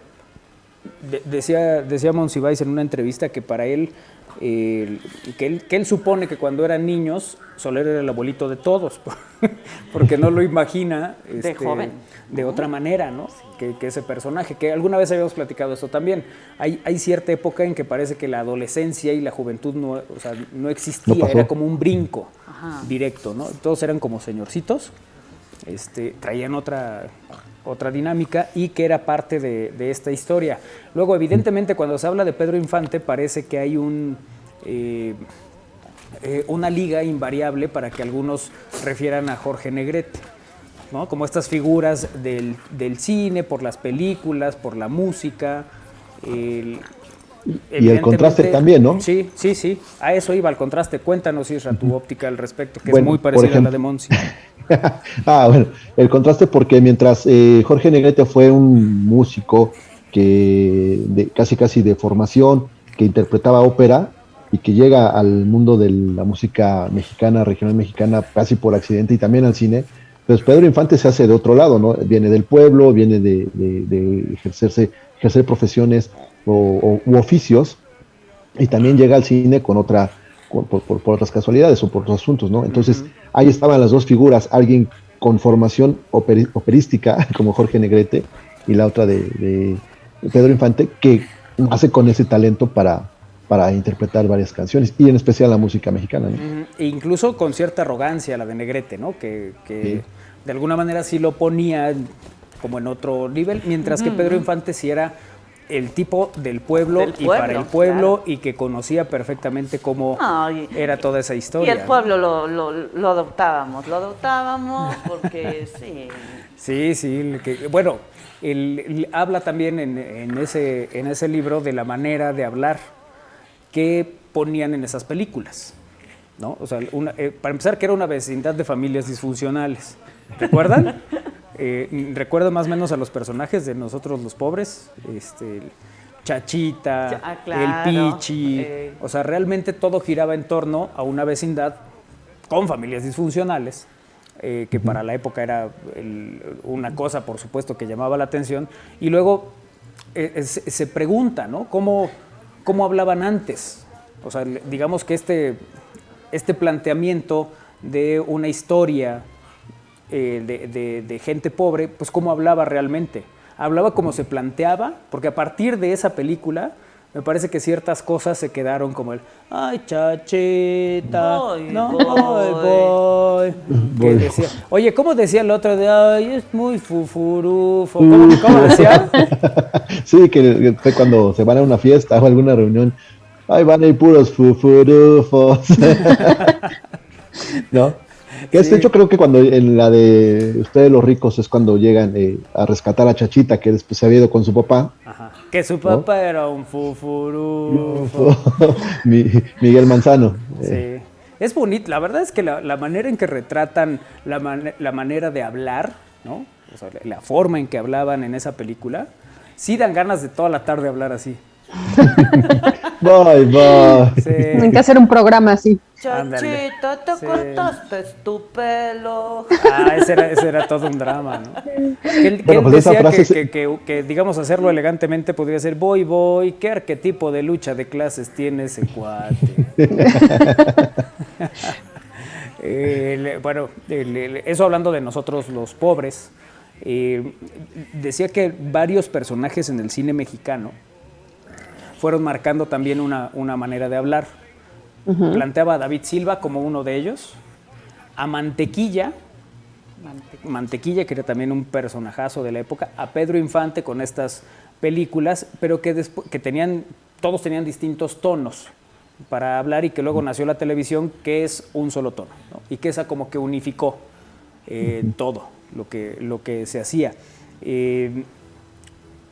decía Monsiváis en una entrevista que para él, que él supone que cuando eran niños, Soler era el abuelito de todos, porque no lo imagina de joven, de otra manera, ¿no? Que ese personaje, que alguna vez habíamos platicado esto también. Hay cierta época en que parece que la adolescencia y la juventud no existía, No pasó. era como un brinco directo, ¿no? Todos eran como señorcitos, traían otra dinámica y que era parte de esta historia. Luego, evidentemente, cuando se habla de Pedro Infante, parece que hay una liga invariable para que algunos refieran a Jorge Negrete, ¿no? Como estas figuras del cine, por las películas, por la música. Y el contraste también, ¿no? Sí. A eso iba, el contraste. Cuéntanos, Isra, tu óptica al respecto, que Bueno, es muy por parecida a la ejemplo. de Monsi. Bueno, el contraste porque mientras Jorge Negrete fue un músico casi de formación, que interpretaba ópera y que llega al mundo de la música mexicana, regional mexicana, casi por accidente y también al cine, pues Pedro Infante se hace de otro lado, ¿no? Viene del pueblo, viene de ejercer profesiones u oficios, y también llega al cine con por otras casualidades o por otros asuntos, ¿no? Entonces, ahí estaban las dos figuras, alguien con formación operística, como Jorge Negrete, y la otra de Pedro Infante, que nace con ese talento para interpretar varias canciones, y en especial la música mexicana, ¿no? E incluso con cierta arrogancia la de Negrete, ¿no? Que Sí. de alguna manera sí lo ponía como en otro nivel, mientras que Pedro Infante sí era el tipo del pueblo, y para el pueblo, y que conocía perfectamente cómo era toda esa historia. Y el pueblo lo adoptábamos porque sí. Sí, bueno, habla también en ese libro de la manera de hablar que ponían en esas películas, ¿no? O sea, para empezar, que era una vecindad de familias disfuncionales, ¿recuerdan? Recuerdo más o menos a los personajes de Nosotros los Pobres, Chachita, claro, el Pichi, o sea, realmente todo giraba en torno a una vecindad con familias disfuncionales, que para la época era una cosa, por supuesto, que llamaba la atención, y luego se pregunta, ¿no? ¿Cómo hablaban antes? O sea, digamos que este planteamiento de una historia de gente pobre, pues cómo hablaba realmente. Hablaba como se planteaba, porque a partir de esa película me parece que ciertas cosas se quedaron como el ay, chachita, voy. Que decía, oye, ¿cómo decía el otro de ay, es muy fufurufo? ¿Cómo decía? Sí, que fue cuando se van a una fiesta o alguna reunión, ay, van a ir puros fufurufos. ¿No? Que de hecho creo que cuando en la de Ustedes los ricos es cuando llegan a rescatar a Chachita, que después se había ido con su papá. Ajá. Que su papá era un fufurufo. Miguel Manzano. Sí. Es bonito, la verdad es que la manera en que retratan la manera de hablar, ¿no? O sea, la forma en que hablaban en esa película, sí dan ganas de toda la tarde hablar así. Bye. Sí. Tienen que hacer un programa así. Chachita, te cortaste tu pelo. Ese era todo un drama, ¿no? Él Pues decía frase que, digamos, hacerlo elegantemente podría ser voy, ¿qué arquetipo de lucha de clases tiene ese cuate? Bueno, eso hablando de nosotros los pobres, decía que varios personajes en el cine mexicano fueron marcando también una manera de hablar. Planteaba a David Silva como uno de ellos, a Mantequilla, que era también un personajazo de la época, a Pedro Infante con estas películas, pero que todos tenían distintos tonos para hablar, y que luego nació la televisión, que es un solo tono, ¿no? Y que esa como que unificó todo lo que se hacía.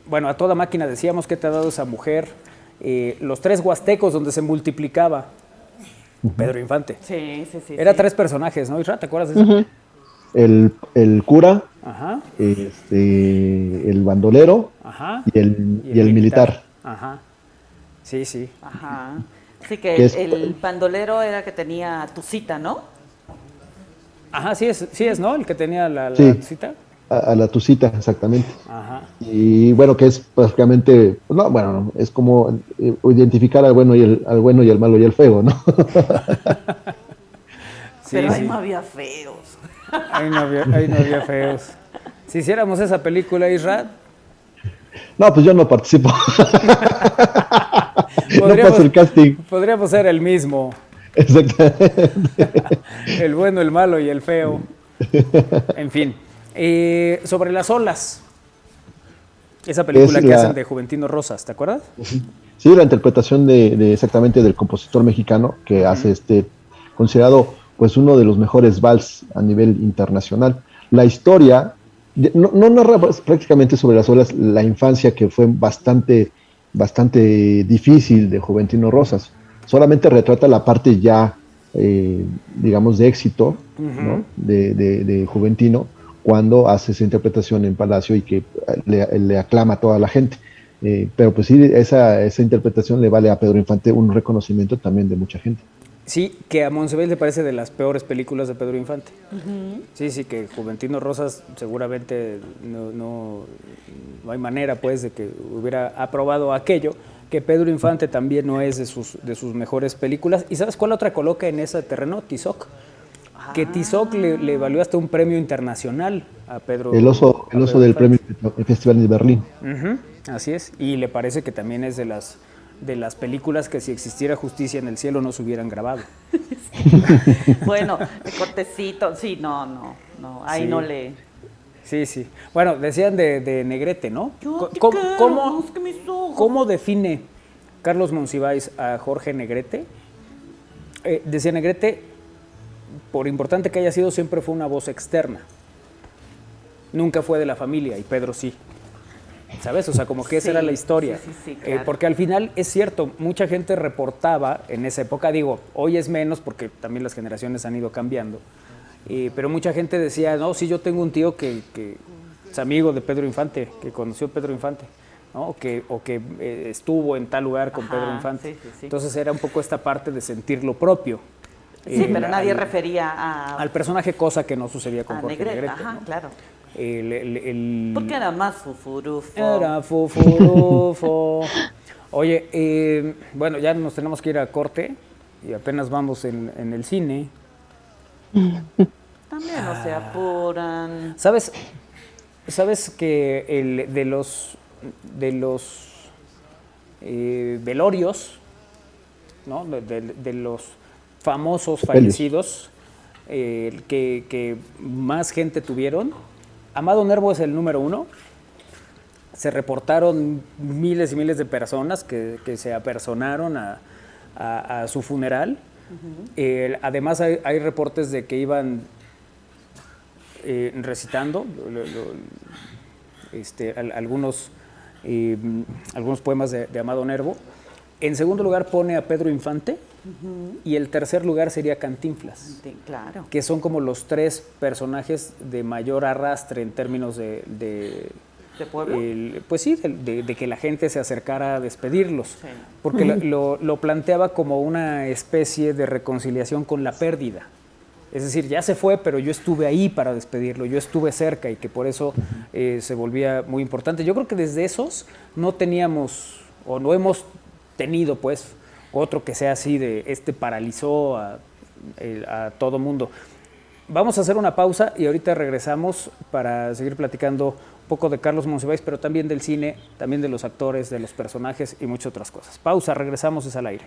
Bueno, a toda máquina decíamos que te ha dado esa mujer, los tres huastecos donde se multiplicaba Pedro Infante. Sí. Era 3 personajes, ¿no, Isra? ¿Te acuerdas de eso? El cura, Ajá. el bandolero, Ajá. y el militar. Ajá. Sí. Ajá. Sí, que el bandolero era que tenía tu cita, ¿no? Ajá, sí es, ¿no? El que tenía la cita. A la tucita, exactamente. Ajá. Y bueno, que es prácticamente, es como identificar al bueno y el malo y el feo, ¿no? Pero ahí no había feos. Ahí no había feos. Si hiciéramos esa película, Isra. No, pues yo no participo. No paso el casting. Podríamos ser el mismo. Exactamente. El bueno, el malo y el feo. En fin. Sobre las olas. Esa película que hacen de Juventino Rosas, ¿te acuerdas? Sí, la interpretación exactamente del compositor mexicano que hace considerado pues uno de los mejores vals a nivel internacional. La historia no narra prácticamente sobre las olas la infancia, que fue bastante difícil de Juventino Rosas. Solamente retrata la parte ya, digamos, de éxito, ¿no? de Juventino, cuando hace esa interpretación en Palacio y que le aclama a toda la gente. Pero pues sí, esa interpretación le vale a Pedro Infante un reconocimiento también de mucha gente. Sí, que a Monsiváis le parece de las peores películas de Pedro Infante. Sí, que Juventino Rosas seguramente no hay manera pues de que hubiera aprobado aquello, que Pedro Infante también no es de sus mejores películas. ¿Y sabes cuál otra coloca en ese terreno? Tizoc. Que Tizoc le valió hasta un premio internacional a Pedro. El oso del premio del Festival de Berlín. Así es, y le parece que también es de las películas que si existiera justicia en el cielo no se hubieran grabado. Bueno, de cortecito, sí, no, ahí sí. no le... Sí. Bueno, decían de Negrete, ¿no? Yo te ¿Cómo, quiero, cómo- más que mis ojos. cómo define Carlos Monsiváis a Jorge Negrete? Decía Negrete, por importante que haya sido, siempre fue una voz externa. Nunca fue de la familia, y Pedro sí. ¿Sabes? O sea, como que esa Sí, era la historia. sí, claro. Porque al final es cierto, mucha gente reportaba en esa época, digo, hoy es menos porque también las generaciones han ido cambiando, pero mucha gente decía, no, sí, yo tengo un tío que es amigo de Pedro Infante, que conoció a Pedro Infante, ¿no? O que estuvo en tal lugar con Ajá, Pedro Infante. sí. Entonces era un poco esta parte de sentir lo propio. Sí, pero nadie al- refería al personaje, cosa que no sucedía con a Jorge Negrete. Negrete. Ajá, ¿no? claro. Porque era más fufurufo. Era fufurufo. Oye, bueno, ya nos tenemos que ir a corte y apenas vamos en el cine. También no se apuran. ¿Sabes que de los velorios, ¿no? De los famosos fallecidos que más gente tuvieron, Amado Nervo es el número 1? Se reportaron miles y miles de personas que se apersonaron a su funeral. Además hay reportes de que iban recitando algunos poemas de Amado Nervo. En segundo lugar pone a Pedro Infante. Y el tercer lugar sería Cantinflas. Sí, claro. Que son como los 3 personajes de mayor arrastre en términos de pueblo? Pues sí, de que la gente se acercara a despedirlos. Sí. Porque lo planteaba como una especie de reconciliación con la pérdida. Es decir, ya se fue, pero yo estuve ahí para despedirlo, yo estuve cerca, y que por eso se volvía muy importante. Yo creo que desde esos no teníamos, o no hemos tenido, pues, otro que sea así de paralizó a todo mundo. Vamos a hacer una pausa y ahorita regresamos para seguir platicando un poco de Carlos Monsiváis, pero también del cine, también de los actores, de los personajes y muchas otras cosas. Pausa, regresamos, es al aire.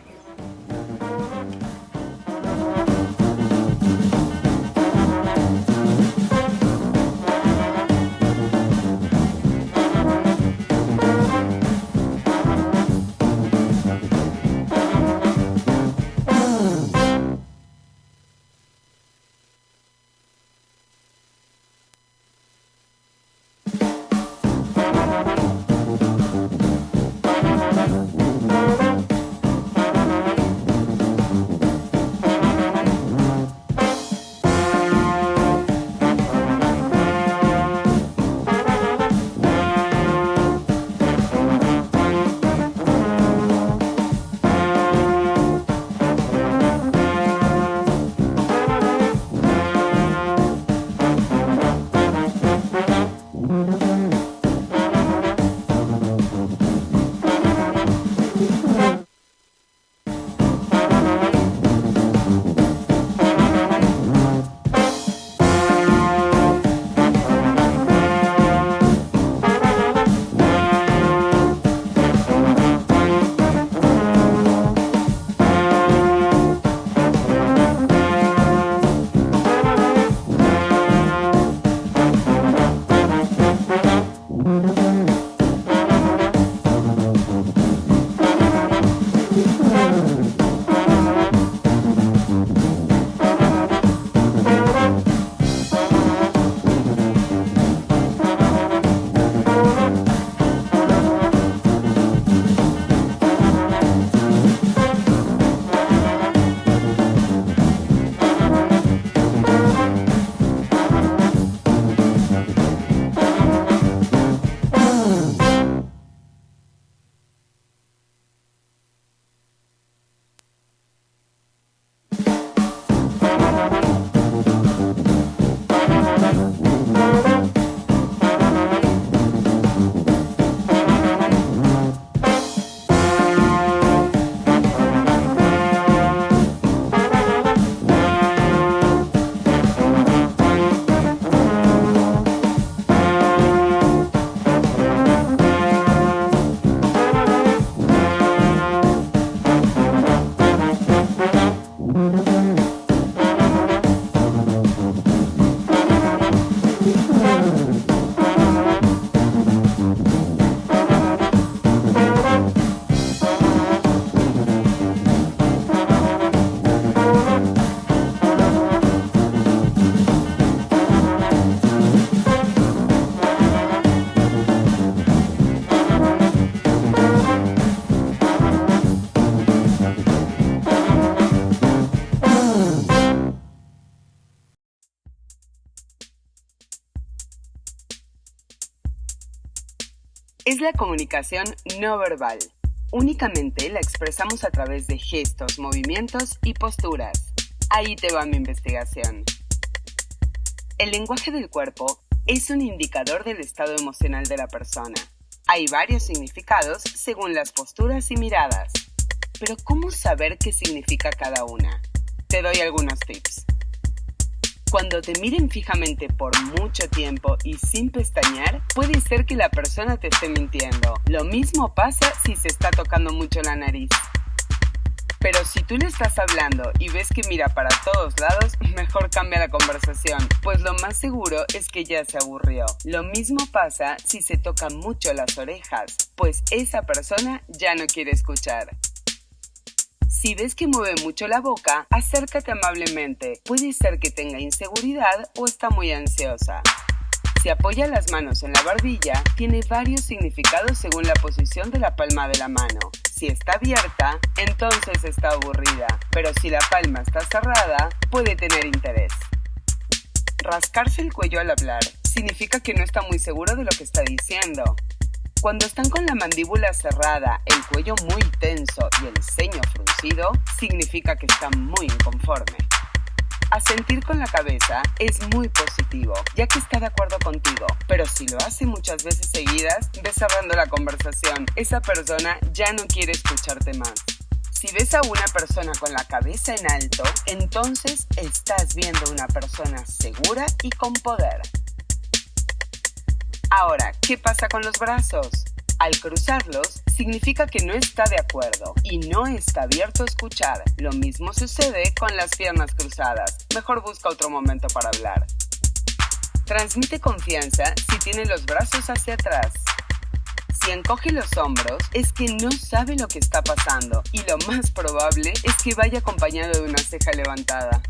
es la comunicación no verbal. Únicamente la expresamos a través de gestos, movimientos y posturas. Ahí te va mi investigación. El lenguaje del cuerpo es un indicador del estado emocional de la persona. Hay varios significados según las posturas y miradas. Pero ¿cómo saber qué significa cada una? Te doy algunos tips. Cuando te miren fijamente por mucho tiempo y sin pestañear, puede ser que la persona te esté mintiendo. Lo mismo pasa si se está tocando mucho la nariz. Pero si tú le estás hablando y ves que mira para todos lados, mejor cambia la conversación, pues lo más seguro es que ya se aburrió. Lo mismo pasa si se toca mucho las orejas, pues esa persona ya no quiere escuchar. Si ves que mueve mucho la boca, acércate amablemente. Puede ser que tenga inseguridad o está muy ansiosa. Si apoya las manos en la barbilla, tiene varios significados según la posición de la palma de la mano. Si está abierta, entonces está aburrida, pero si la palma está cerrada, puede tener interés. Rascarse el cuello al hablar significa que no está muy seguro de lo que está diciendo. Cuando están con la mandíbula cerrada, el cuello muy tenso y el ceño fruncido, significa que están muy inconforme. Asentir con la cabeza es muy positivo, ya que está de acuerdo contigo, pero si lo hace muchas veces seguidas, ves cerrando la conversación. Esa persona ya no quiere escucharte más. Si ves a una persona con la cabeza en alto, entonces estás viendo una persona segura y con poder. Ahora, ¿qué pasa con los brazos? Al cruzarlos, significa que no está de acuerdo y no está abierto a escuchar. Lo mismo sucede con las piernas cruzadas. Mejor busca otro momento para hablar. Transmite confianza si tiene los brazos hacia atrás. Si encoge los hombros, es que no sabe lo que está pasando y lo más probable es que vaya acompañado de una ceja levantada.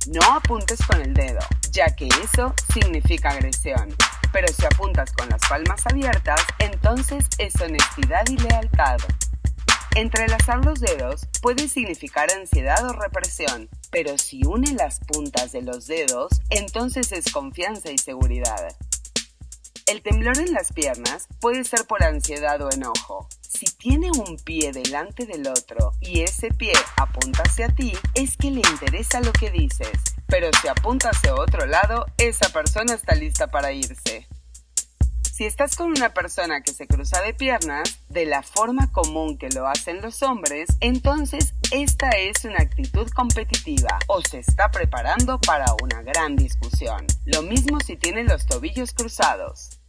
No apuntes con el dedo, ya que eso significa agresión. Pero si apuntas con las palmas abiertas, entonces es honestidad y lealtad. Entrelazar los dedos puede significar ansiedad o represión, pero si une las puntas de los dedos, entonces es confianza y seguridad. El temblor en las piernas puede ser por ansiedad o enojo. Si tiene un pie delante del otro y ese pie apunta hacia ti, es que le interesa lo que dices. Pero si apunta hacia otro lado, esa persona está lista para irse. Si estás con una persona que se cruza de piernas, de la forma común que lo hacen los hombres, entonces esta es una actitud competitiva o se está preparando para una gran discusión. Lo mismo si tiene los tobillos cruzados.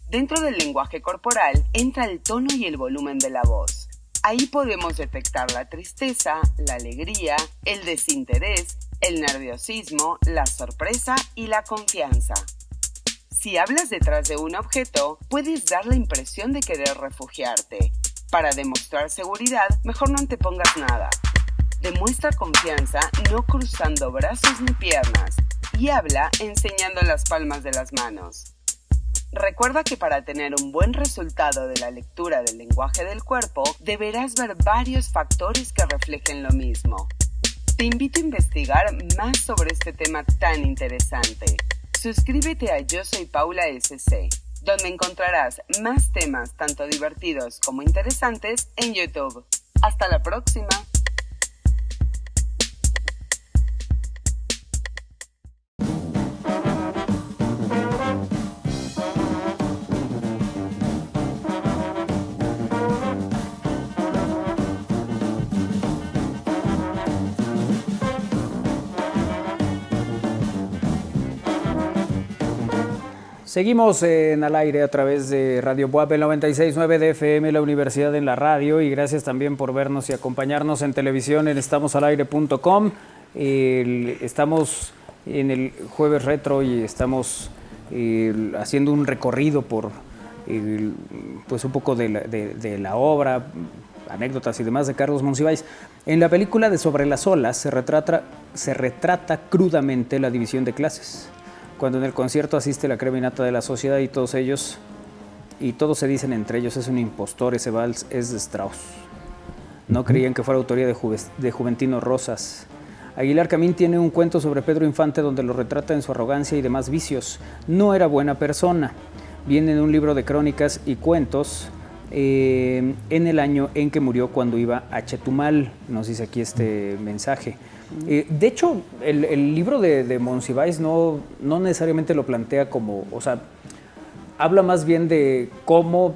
Dentro del lenguaje corporal entra el tono y el volumen de la voz. Ahí podemos detectar la tristeza, la alegría, el desinterés, el nerviosismo, la sorpresa y la confianza. Si hablas detrás de un objeto, puedes dar la impresión de querer refugiarte. Para demostrar seguridad, mejor no antepongas nada. Demuestra confianza no cruzando brazos ni piernas y habla enseñando las palmas de las manos. Recuerda que para tener un buen resultado de la lectura del lenguaje del cuerpo, deberás ver varios factores que reflejen lo mismo. Te invito a investigar más sobre este tema tan interesante. Suscríbete a Yo Soy Paula SC, donde encontrarás más temas tanto divertidos como interesantes en YouTube. Hasta la próxima. Seguimos en Al Aire a través de Radio Buap, el 96.9 de FM, la Universidad en la Radio, y gracias también por vernos y acompañarnos en televisión en estamosalaire.com. Estamos en el Jueves Retro y estamos haciendo un recorrido por pues un poco de la obra, anécdotas y demás de Carlos Monsiváis. En la película de Sobre las olas se retrata crudamente la división de clases. Cuando en el concierto asiste la crema innata de la sociedad y todos se dicen entre ellos, es un impostor, ese vals es de Strauss. No creían que fuera autoría de Juventino Rosas. Aguilar Camín tiene un cuento sobre Pedro Infante donde lo retrata en su arrogancia y demás vicios. No era buena persona. viene en un libro de crónicas y cuentos en el año en que murió cuando iba a Chetumal, nos dice aquí este mensaje. De hecho, el libro de Monsiváis no necesariamente lo plantea como, o sea, habla más bien de cómo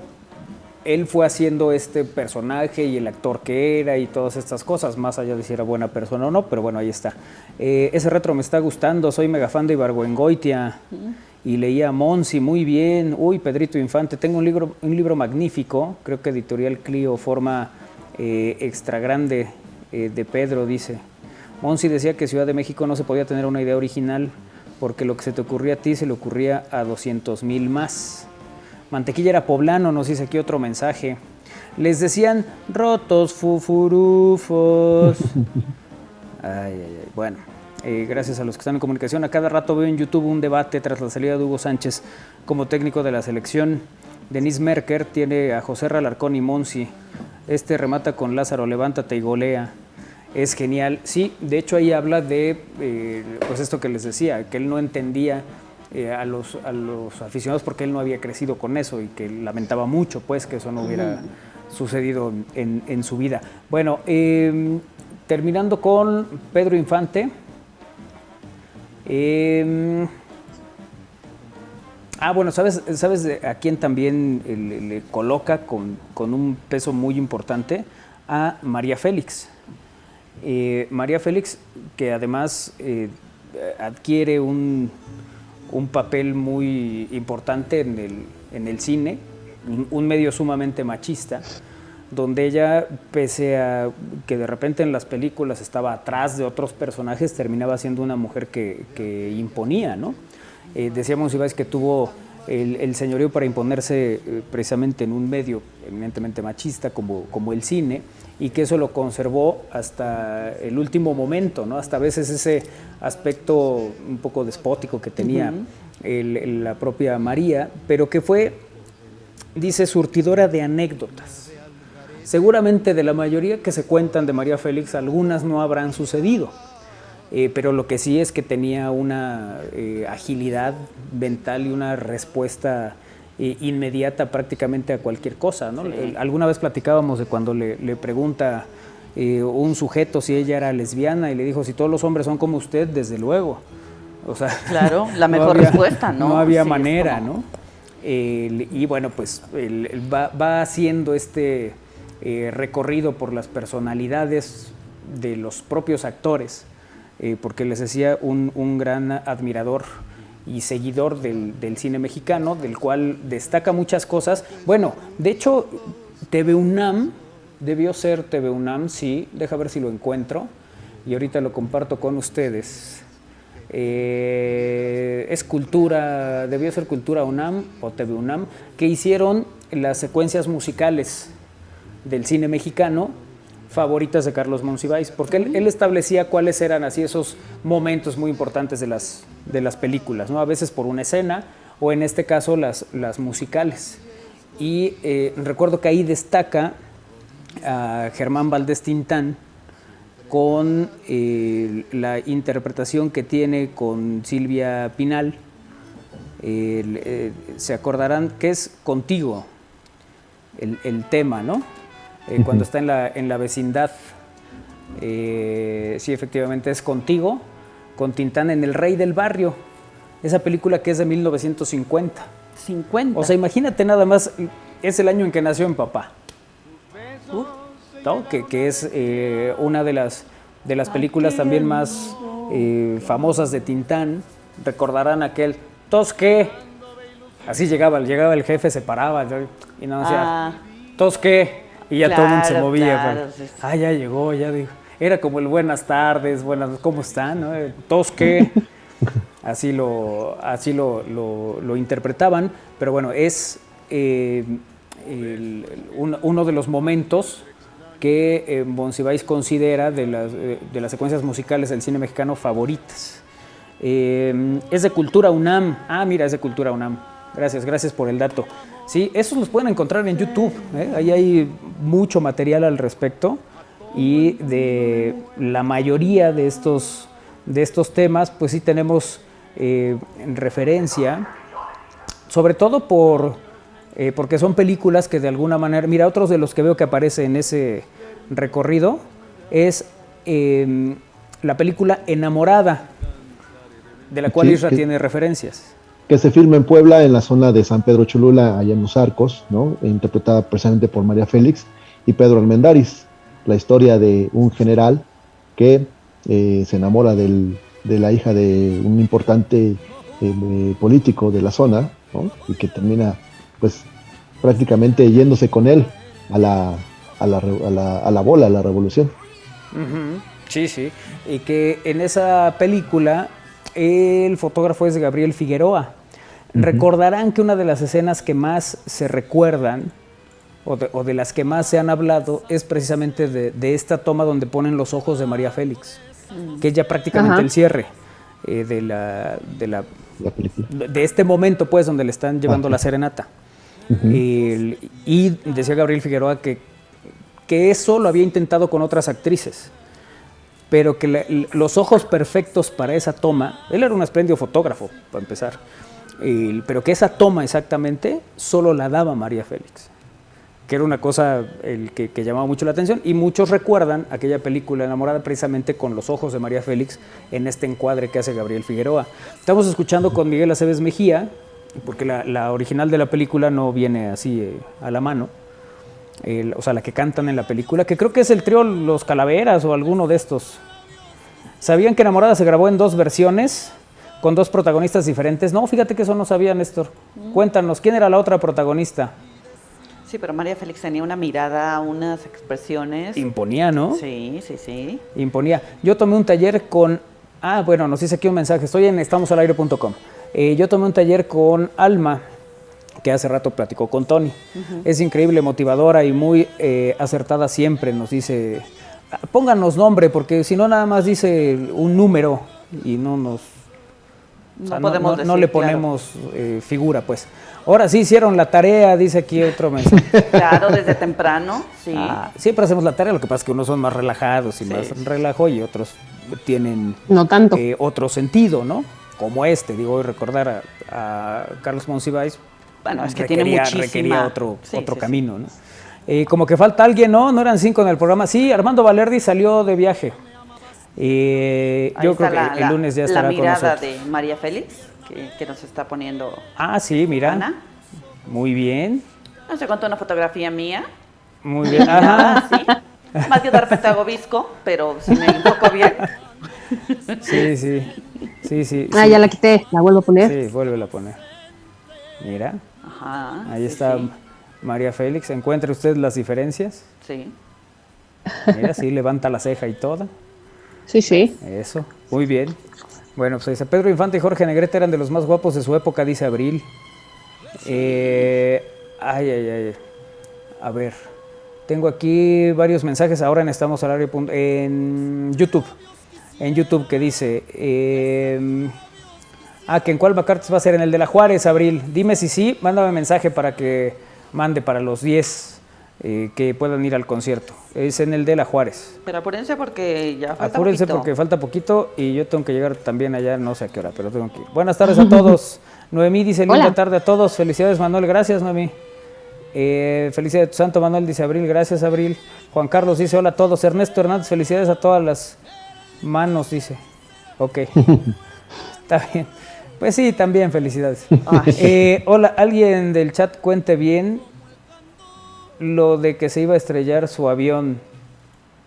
él fue haciendo este personaje y el actor que era y todas estas cosas, más allá de si era buena persona o no, pero bueno, ahí está. Ese retro me está gustando, soy mega fan de Ibargüengoitia y leía a Monsi, muy bien. Uy, Pedrito Infante, tengo un libro magnífico, creo que Editorial Clio, forma extra grande de Pedro, dice. Monsi decía que Ciudad de México no se podía tener una idea original porque lo que se te ocurría a ti se le ocurría a 200,000 más. Mantequilla era poblano, nos dice aquí otro mensaje. Les decían rotos fufurufos. Bueno, gracias a los que están en comunicación. A cada rato veo en YouTube un debate tras la salida de Hugo Sánchez como técnico de la selección. Denise Merker tiene a José Alarcón y Monsi. Este remata con Lázaro, levántate y golea. Es genial. Sí, de hecho ahí habla de pues esto que les decía, que él no entendía a los aficionados porque él no había crecido con eso y que lamentaba mucho pues que eso no hubiera sucedido en su vida. Bueno, terminando con Pedro Infante. Bueno, ¿sabes a quién también le coloca con un peso muy importante? A María Félix. María Félix, que además adquiere un papel muy importante en el cine, un medio sumamente machista, donde ella, pese a que de repente en las películas estaba atrás de otros personajes, terminaba siendo una mujer que imponía, ¿no? Decíamos, Ibáñez, que tuvo el señorío para imponerse precisamente en un medio eminentemente machista como el cine, y que eso lo conservó hasta el último momento, ¿no? Hasta a veces ese aspecto un poco despótico que tenía la propia María, pero que fue, dice, surtidora de anécdotas. Seguramente de la mayoría que se cuentan de María Félix, algunas no habrán sucedido, pero lo que sí es que tenía una agilidad mental y una respuesta inmediata prácticamente a cualquier cosa, ¿no? Sí. Alguna vez platicábamos de cuando le pregunta un sujeto si ella era lesbiana y le dijo, si todos los hombres son como usted, desde luego. O sea, claro, la mejor respuesta, ¿no? No había manera, ¿no? Y bueno, pues va haciendo este recorrido por las personalidades de los propios actores, porque les decía, un gran admirador y seguidor del cine mexicano, del cual destaca muchas cosas. Bueno, de hecho, TV UNAM, debió ser TV UNAM, sí, deja ver si lo encuentro, y ahorita lo comparto con ustedes. Es Cultura, debió ser Cultura UNAM o TV UNAM, que hicieron las secuencias musicales del cine mexicano favoritas de Carlos Monsiváis, porque él establecía cuáles eran así esos momentos muy importantes de las películas, ¿no? A veces por una escena, o en este caso las musicales. Y recuerdo que ahí destaca a Germán Valdés Tintán con la interpretación que tiene con Silvia Pinal. Se acordarán que es Contigo el tema, ¿no? Cuando está en la vecindad, sí, efectivamente es Contigo, con Tintán en El Rey del Barrio, esa película que es de 1950. 50. O sea, imagínate nada más, es el año en que nació mi papá, ¿no? Que es una de las películas también más famosas de Tintán. Recordarán aquel Tosqué, así llegaba el jefe, se paraba y no decía Tosqué. Y ya todo el mundo se movía. Claro, pero, sí. Ya llegó, ya dijo. Era como el buenas tardes, ¿cómo están? ¿No? Tosque. Así lo interpretaban. Pero bueno, es uno de los momentos que Monsiváis considera de las secuencias musicales del cine mexicano favoritas. Es de Cultura UNAM. Mira, es de Cultura UNAM. Gracias por el dato. Sí, esos los pueden encontrar en YouTube, ahí hay mucho material al respecto, y de la mayoría de estos temas, pues sí tenemos referencia, sobre todo porque son películas que de alguna manera, mira, otros de los que veo que aparece en ese recorrido es la película Enamorada, de la cual Sí, Isra tiene referencias. Que se filma en Puebla, en la zona de San Pedro Cholula, allá en Los Arcos, ¿no? Interpretada precisamente por María Félix y Pedro Armendáriz. La historia de un general que se enamora de la hija de un importante político de la zona, ¿no? Y que termina, pues, prácticamente yéndose con él a la bola, a la revolución. Uh-huh. Sí, sí. Y que en esa película el fotógrafo es Gabriel Figueroa. Uh-huh. Recordarán que una de las escenas que más se recuerdan o de las que más se han hablado es precisamente de esta toma donde ponen los ojos de María Félix, que es ya prácticamente Ajá. el cierre de la película. De este momento, pues, donde le están llevando la serenata. Uh-huh. Y decía Gabriel Figueroa que eso lo había intentado con otras actrices, pero que los ojos perfectos para esa toma, él era un espléndido fotógrafo, para empezar, pero que esa toma exactamente solo la daba María Félix, que era una cosa que llamaba mucho la atención, y muchos recuerdan aquella película Enamorada precisamente con los ojos de María Félix en este encuadre que hace Gabriel Figueroa. Estamos escuchando con Miguel Aceves Mejía, porque la original de la película no viene así a la mano, o sea, la que cantan en la película, que creo que es el trío Los Calaveras o alguno de estos. ¿Sabían que Enamorada se grabó en 2 versiones, con 2 protagonistas diferentes? No, fíjate que eso no sabía, Néstor. Cuéntanos, ¿quién era la otra protagonista? Sí, pero María Félix tenía una mirada, unas expresiones. Imponía, ¿no? Sí, sí, sí. Imponía. Yo tomé un taller con... bueno, nos dice aquí un mensaje. Estoy en estamosalaire.com. Yo tomé un taller con Alma, que hace rato platicó con Tony. Uh-huh. Es increíble, motivadora y muy acertada siempre. Nos dice, pónganos nombre, porque si no nada más dice un número y no nos... No le ponemos figura, pues. Ahora sí hicieron la tarea, dice aquí otro mensaje. Claro, desde temprano, sí. Siempre hacemos la tarea, lo que pasa es que unos son más relajados y más relajo y otros tienen no tanto. Otro sentido, ¿no? Como hoy recordar a Carlos Monsiváis, bueno, es que requería otro camino, ¿no? Como que falta alguien, ¿no? No eran 5 en el programa. Sí, Armando Valerdi salió de viaje. Yo creo que el lunes ya estará con nosotros. La mirada de María Félix, que nos está poniendo. Sí, mira. Ana. Muy bien. No se contó una fotografía mía. Muy bien. Ajá. Sí. Más que de repente hago visco, pero si me enfoco bien. Sí. Ya la quité, la vuelvo a poner. Sí, vuélvela a poner. Mira. Ajá. Ahí está María Félix. ¿Encuentra usted las diferencias? Sí. Mira, sí, levanta la ceja y toda. Sí. Eso, muy bien. Bueno, pues dice, Pedro Infante y Jorge Negrete eran de los más guapos de su época, dice Abril. A ver, tengo aquí varios mensajes ahora en Estamos al Aire en YouTube. En YouTube que dice, que en cuál Bacartes va a ser, en el de la Juárez, Abril. Dime si sí, mándame mensaje para que mande para los 10 que puedan ir al concierto. Es en el de la Juárez. Pero apúrense porque ya falta Apúrense poquito. porque falta poquito y yo tengo que llegar también allá, no sé a qué hora, pero tengo que ir. Buenas tardes a todos. Noemí dice, linda tarde a todos. Felicidades, Manuel. Gracias, Noemí. Felicidades a tu santo, Manuel, dice Abril. Gracias, Abril. Juan Carlos dice, hola a todos. Ernesto Hernández, felicidades a todas las manos, dice. Ok. Está bien. Pues sí, también felicidades. Hola, alguien del chat cuente bien lo de que se iba a estrellar su avión,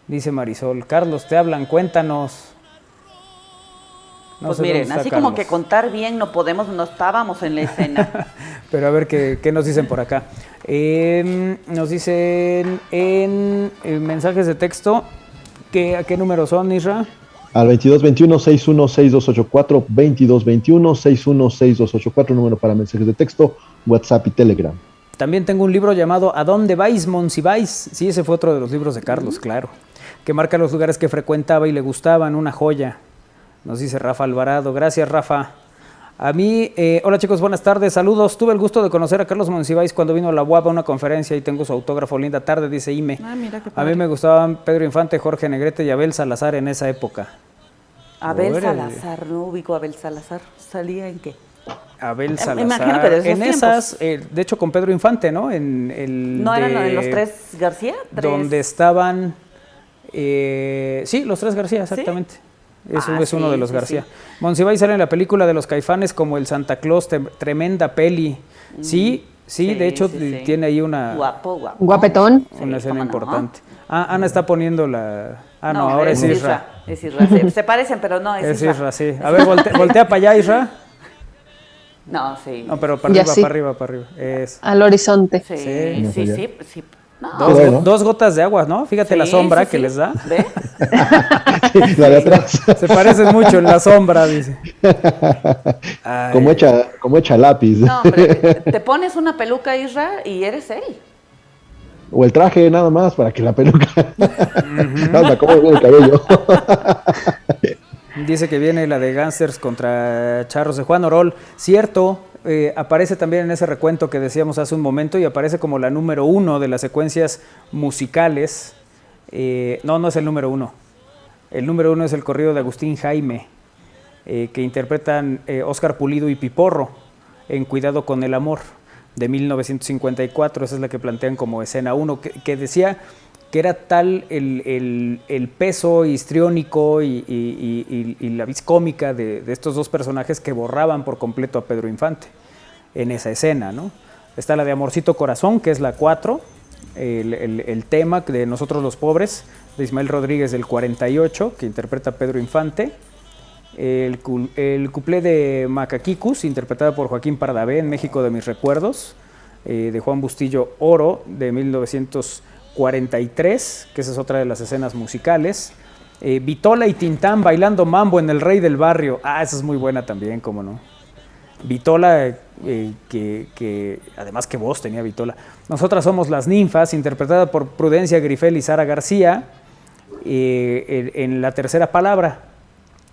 dice Marisol. Carlos, te hablan, cuéntanos. No pues miren, así Carlos. Como que contar bien no podemos, no estábamos en la escena. Pero a ver qué nos dicen por acá. Nos dicen en mensajes de texto, ¿a qué número son, Isra? Al 2221-616284, 2221-616284, número para mensajes de texto, WhatsApp y Telegram. También tengo un libro llamado ¿A dónde vais, Monsiváis? Sí, ese fue otro de los libros de Carlos, claro. Que marca los lugares que frecuentaba y le gustaban, una joya. Nos dice Rafa Alvarado. Gracias, Rafa. A mí, hola chicos, buenas tardes, saludos. Tuve el gusto de conocer a Carlos Monsiváis cuando vino a la UAP a una conferencia y tengo su autógrafo. Linda tarde, dice Ime. Mira qué padre. A mí me gustaban Pedro Infante, Jorge Negrete y Abel Salazar en esa época. Abel Salazar, no ubico a Abel Salazar. ¿Salía en qué? Abel Me Salazar. imagino que de esos en tiempos. esas, de hecho con Pedro Infante, ¿no? En el ¿No eran de- los tres García? donde estaban, sí, los tres García, exactamente. Es uno de los sí, García. sí. Monsiváis sale en la película de los Caifanes como el Santa Claus, tremenda peli. Sí, sí, de hecho sí, sí. tiene ahí una Guapo. Guapetón. escena cómo no. importante. Ana está poniendo la... no, ahora es Isra. Es Isra. Se parecen, pero no, es Es Isra. Isra, sí. A ver, voltea para allá, Isra. No, sí. No, pero para Ya arriba, sí. para arriba, para arriba. Es. Al horizonte. Sí, Sí. sí. No. Dos gotas de agua, ¿no? Fíjate la Sí, sombra sí, que sí. les da. ¿Ve? La de atrás. Se parecen mucho en la sombra, dice. Ay. Como hecha lápiz. No, hombre, te pones una peluca, Isra, y eres él. O el traje nada más para que la peluca. Anda, cómo viene el cabello. Dice que viene la de Gangsters contra Charros de Juan Orol. Cierto, aparece también en ese recuento que decíamos hace un momento y aparece como la número 1 de las secuencias musicales. No es el número 1. El número 1 es el corrido de Agustín Jaime, que interpretan Óscar Pulido y Piporro en Cuidado con el Amor, de 1954. Esa es la que plantean como escena 1, que decía que era tal el peso histriónico y la vis cómica de estos dos personajes que borraban por completo a Pedro Infante en esa escena, ¿no? Está la de Amorcito Corazón, que es la 4, el tema de Nosotros los Pobres, de Ismael Rodríguez del 48, que interpreta a Pedro Infante. El cuplé de Macaquicus, interpretada por Joaquín Pardavé en México de mis recuerdos, de Juan Bustillo Oro, de 1943, que esa es otra de las escenas musicales. Vitola y Tintán bailando mambo en El Rey del Barrio. Esa es muy buena también, cómo no. Vitola, que además que voz tenía Vitola. Nosotras somos las ninfas, interpretada por Prudencia Grifel y Sara García, en La Tercera Palabra,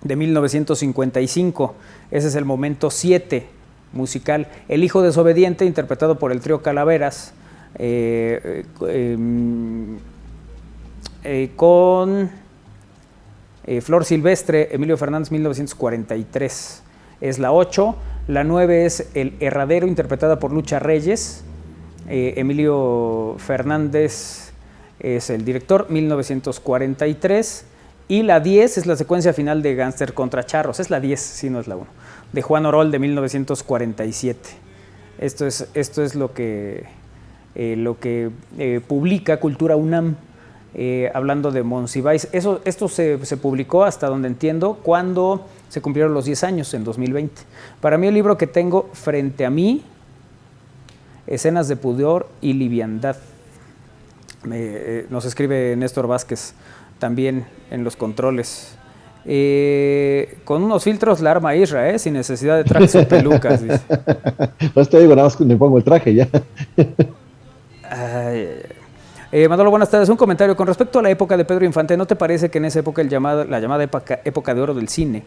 de 1955. Ese es el momento 7 musical. El hijo desobediente, interpretado por el trío Calaveras, con Flor Silvestre, Emilio Fernández, 1943. Es la 8. La 9 es El Herradero, interpretada por Lucha Reyes. Emilio Fernández es el director, 1943. Y la 10 es la secuencia final de Gánster contra Charros. Es la 10, sí, no es la 1. De Juan Orol, de 1947. Esto es lo que publica Cultura UNAM, hablando de Monsiváis. Esto se publicó, hasta donde entiendo, cuando se cumplieron los 10 años, en 2020. Para mí el libro que tengo frente a mí, Escenas de pudor y liviandad. Nos escribe Néstor Vázquez, también en los controles. Con unos filtros la arma Isra, sin necesidad de trajes o pelucas. Dice. Pues te digo, nada más que me pongo el traje ya. Manolo, buenas tardes. Un comentario con respecto a la época de Pedro Infante. ¿No te parece que en esa época, la llamada época de oro del cine,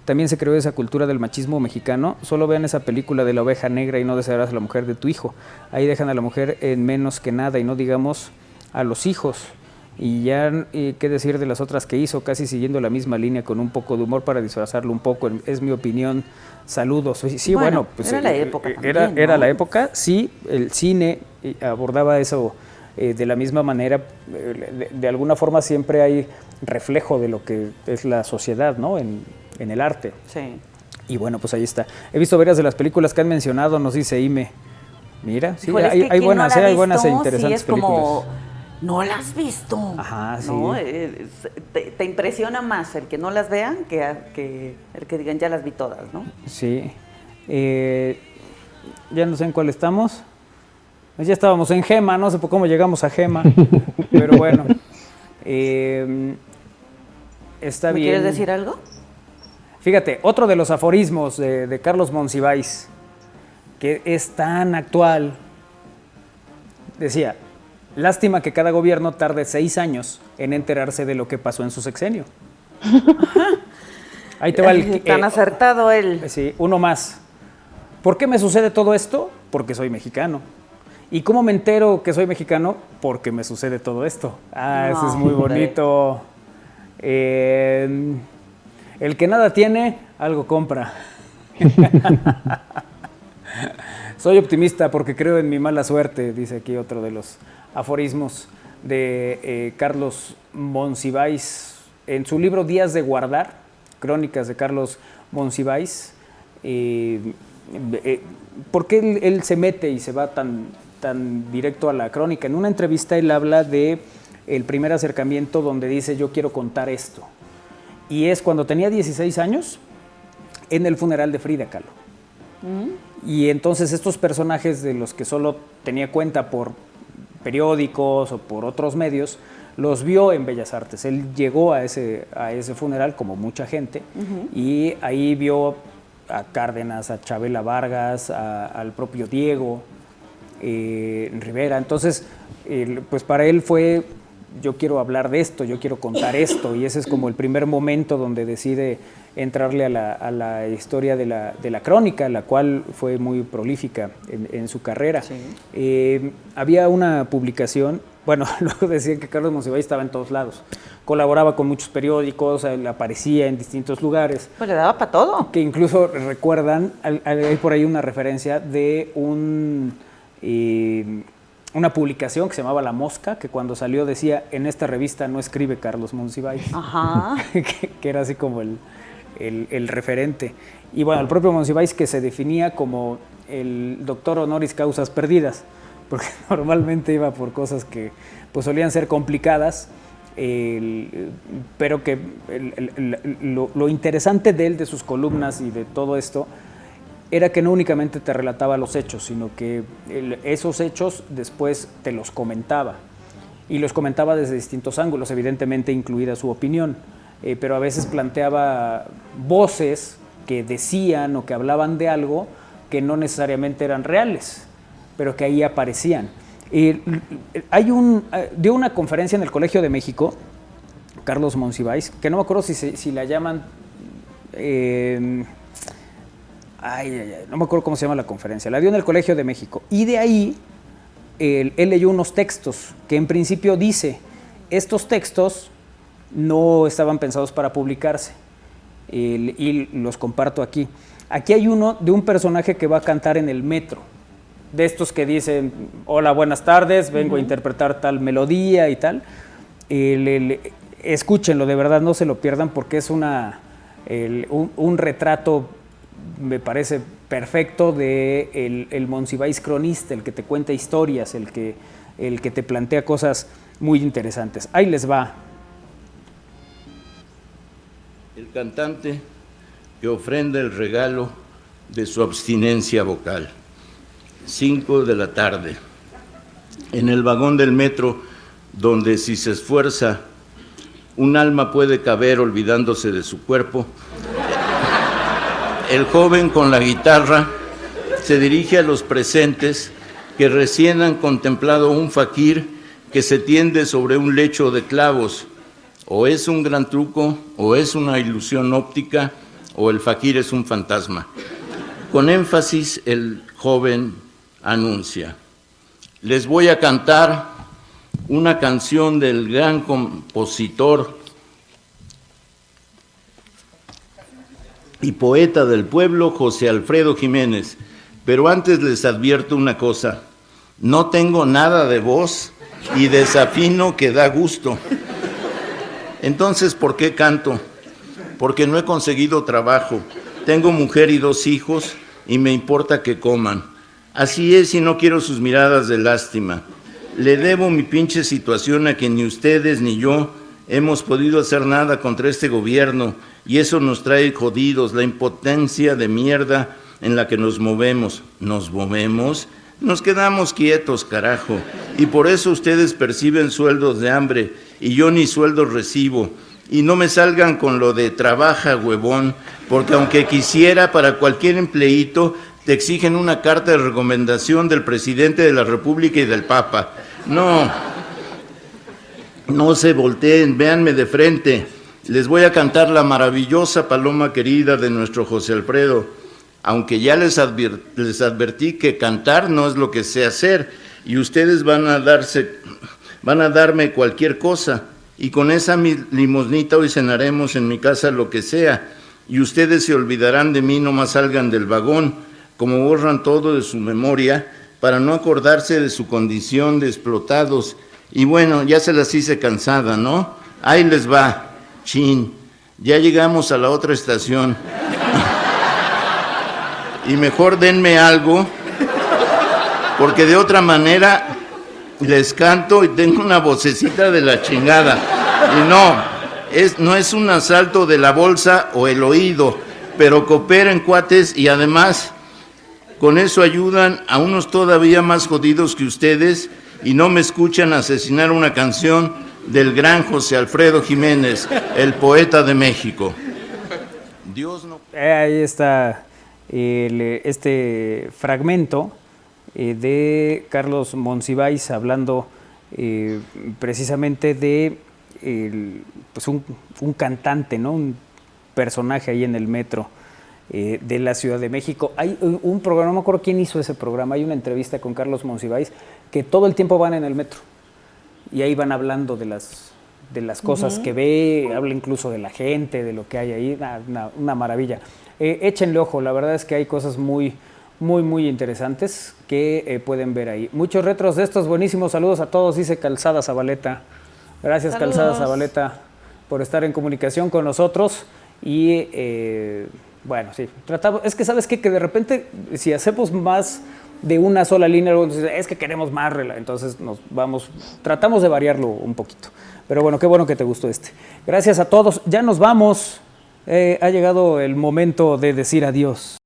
también se creó esa cultura del machismo mexicano? Solo vean esa película de La Oveja Negra y no desearás a la mujer de tu hijo. Ahí dejan a la mujer en menos que nada, y no digamos a los hijos. Y ya, qué decir de las otras que hizo, casi siguiendo la misma línea, con un poco de humor para disfrazarlo un poco. Es mi opinión. Saludos. Sí, bueno, pues era la época también, era ¿no? la época, sí. El cine abordaba eso de la misma manera. De alguna forma siempre hay reflejo de lo que es la sociedad, ¿no? En el arte. Sí. Y bueno, pues ahí está. He visto varias de las películas que han mencionado, nos dice Ime. Mira, sí, Híjole, es que hay quien buenas, no la ha hay buenas e visto, interesantes sí, es como, películas. no las has visto. Ajá, sí. ¿No? Te impresiona más el que no las vean que el que digan ya las vi todas, ¿no? Sí. Ya no sé en cuál estamos. Ya estábamos en Gema, no sé por cómo llegamos a Gema, pero bueno. Está ¿Me bien. quieres decir algo? Fíjate, otro de los aforismos de Carlos Monsiváis, que es tan actual, decía: lástima que cada gobierno tarde 6 años en enterarse de lo que pasó en su sexenio. Ahí te va el... Tan acertado él. Sí, uno más. ¿Por qué me sucede todo esto? Porque soy mexicano. ¿Y cómo me entero que soy mexicano? Porque me sucede todo esto. Ese es muy bonito. El que nada tiene, algo compra. Soy optimista porque creo en mi mala suerte, dice aquí otro de los aforismos de Carlos Monsiváis. En su libro Días de Guardar, crónicas de Carlos Monsiváis, ¿por qué él se mete y se va tan directo a la crónica? En una entrevista él habla de el primer acercamiento donde dice yo quiero contar esto. Y es cuando tenía 16 años en el funeral de Frida Kahlo. Y entonces estos personajes de los que solo tenía cuenta por periódicos o por otros medios, los vio en Bellas Artes. Él llegó a ese funeral, como mucha gente, y ahí vio a Cárdenas, a Chabela Vargas, al propio Diego Rivera. Entonces, pues para él fue, yo quiero hablar de esto, yo quiero contar esto, y ese es como el primer momento donde decide entrarle a la historia de la crónica, la cual fue muy prolífica en su carrera. Sí. Había una publicación, bueno, luego decían que Carlos Monsiváis estaba en todos lados, colaboraba con muchos periódicos, aparecía en distintos lugares. Pues le daba para todo. Que incluso recuerdan, hay por ahí una referencia de una publicación que se llamaba La Mosca, que cuando salió decía, en esta revista no escribe Carlos Monsiváis. Ajá. que era así como el referente. Y bueno, el propio Monsiváis, que se definía como el doctor honoris causas perdidas, porque normalmente iba por cosas que pues solían ser complicadas, pero que lo interesante de él, de sus columnas y de todo esto, era que no únicamente te relataba los hechos, sino que esos hechos después te los comentaba. Y los comentaba desde distintos ángulos, evidentemente incluida su opinión. Pero a veces planteaba voces que decían o que hablaban de algo que no necesariamente eran reales, pero que ahí aparecían. Dio una conferencia en el Colegio de México, Carlos Monsiváis, que no me acuerdo si la llaman... no me acuerdo cómo se llama la conferencia, la dio en el Colegio de México, y de ahí él leyó unos textos que en principio dice, estos textos no estaban pensados para publicarse, y los comparto aquí. Aquí hay uno de un personaje que va a cantar en el metro, de estos que dicen, hola, buenas tardes, vengo a interpretar tal melodía y tal. Escúchenlo, de verdad, no se lo pierdan, porque es un retrato, me parece perfecto, de el Monsiváis cronista, el que te cuenta historias, el que te plantea cosas muy interesantes. Ahí les va. El cantante que ofrenda el regalo de su abstinencia vocal. 5 de la tarde. En el vagón del metro, donde si se esfuerza, un alma puede caber olvidándose de su cuerpo, el joven con la guitarra se dirige a los presentes que recién han contemplado un faquir que se tiende sobre un lecho de clavos. O es un gran truco, o es una ilusión óptica, o el faquir es un fantasma. Con énfasis, el joven anuncia: les voy a cantar una canción del gran compositor y poeta del pueblo, José Alfredo Jiménez. Pero antes les advierto una cosa: no tengo nada de voz y desafino que da gusto. Entonces, ¿por qué canto? Porque no he conseguido trabajo, tengo mujer y 2 hijos y me importa que coman. Así es, y no quiero sus miradas de lástima. Le debo mi pinche situación a que ni ustedes ni yo hemos podido hacer nada contra este gobierno, y eso nos trae jodidos, la impotencia de mierda en la que nos movemos. ¿Nos movemos? Nos quedamos quietos, carajo. Y por eso ustedes perciben sueldos de hambre y yo ni sueldos recibo. Y no me salgan con lo de trabaja, huevón, porque aunque quisiera, para cualquier empleíto te exigen una carta de recomendación del presidente de la República y del Papa. No se volteen, véanme de frente. Les voy a cantar la maravillosa Paloma Querida de nuestro José Alfredo, aunque ya les advertí que cantar no es lo que sé hacer, y ustedes van a darme cualquier cosa, y con esa limosnita hoy cenaremos en mi casa lo que sea, y ustedes se olvidarán de mí, no más salgan del vagón. como borran todo de su memoria para no acordarse de su condición de explotados. Y bueno, ya se las hice cansada, ¿no? Ahí les va, chin, ya llegamos a la otra estación. Y mejor denme algo, porque de otra manera les canto y tengo una vocecita de la chingada. Y no es un asalto de la bolsa o el oído, pero cooperen, cuates, y además con eso ayudan a unos todavía más jodidos que ustedes y no me escuchan asesinar una canción del gran José Alfredo Jiménez, el poeta de México. Dios no... Ahí está este fragmento de Carlos Monsiváis hablando precisamente de pues un cantante, ¿no? Un personaje ahí en el metro de la Ciudad de México. Hay un programa, no me acuerdo quién hizo ese programa, hay una entrevista con Carlos Monsiváis que todo el tiempo van en el metro y ahí van hablando de las cosas que ve, habla incluso de la gente, de lo que hay ahí, una maravilla. Échenle ojo, la verdad es que hay cosas muy interesantes que pueden ver ahí. Muchos retros de estos, buenísimos, saludos a todos, dice Calzada Zabaleta. Gracias, saludos. Calzada Zabaleta, por estar en comunicación con nosotros y bueno, sí, tratamos, es que sabes qué? Que de repente si hacemos más de una sola línea, es que queremos más, entonces tratamos de variarlo un poquito. Pero bueno, qué bueno que te gustó este. Gracias a todos, ya nos vamos, ha llegado el momento de decir adiós.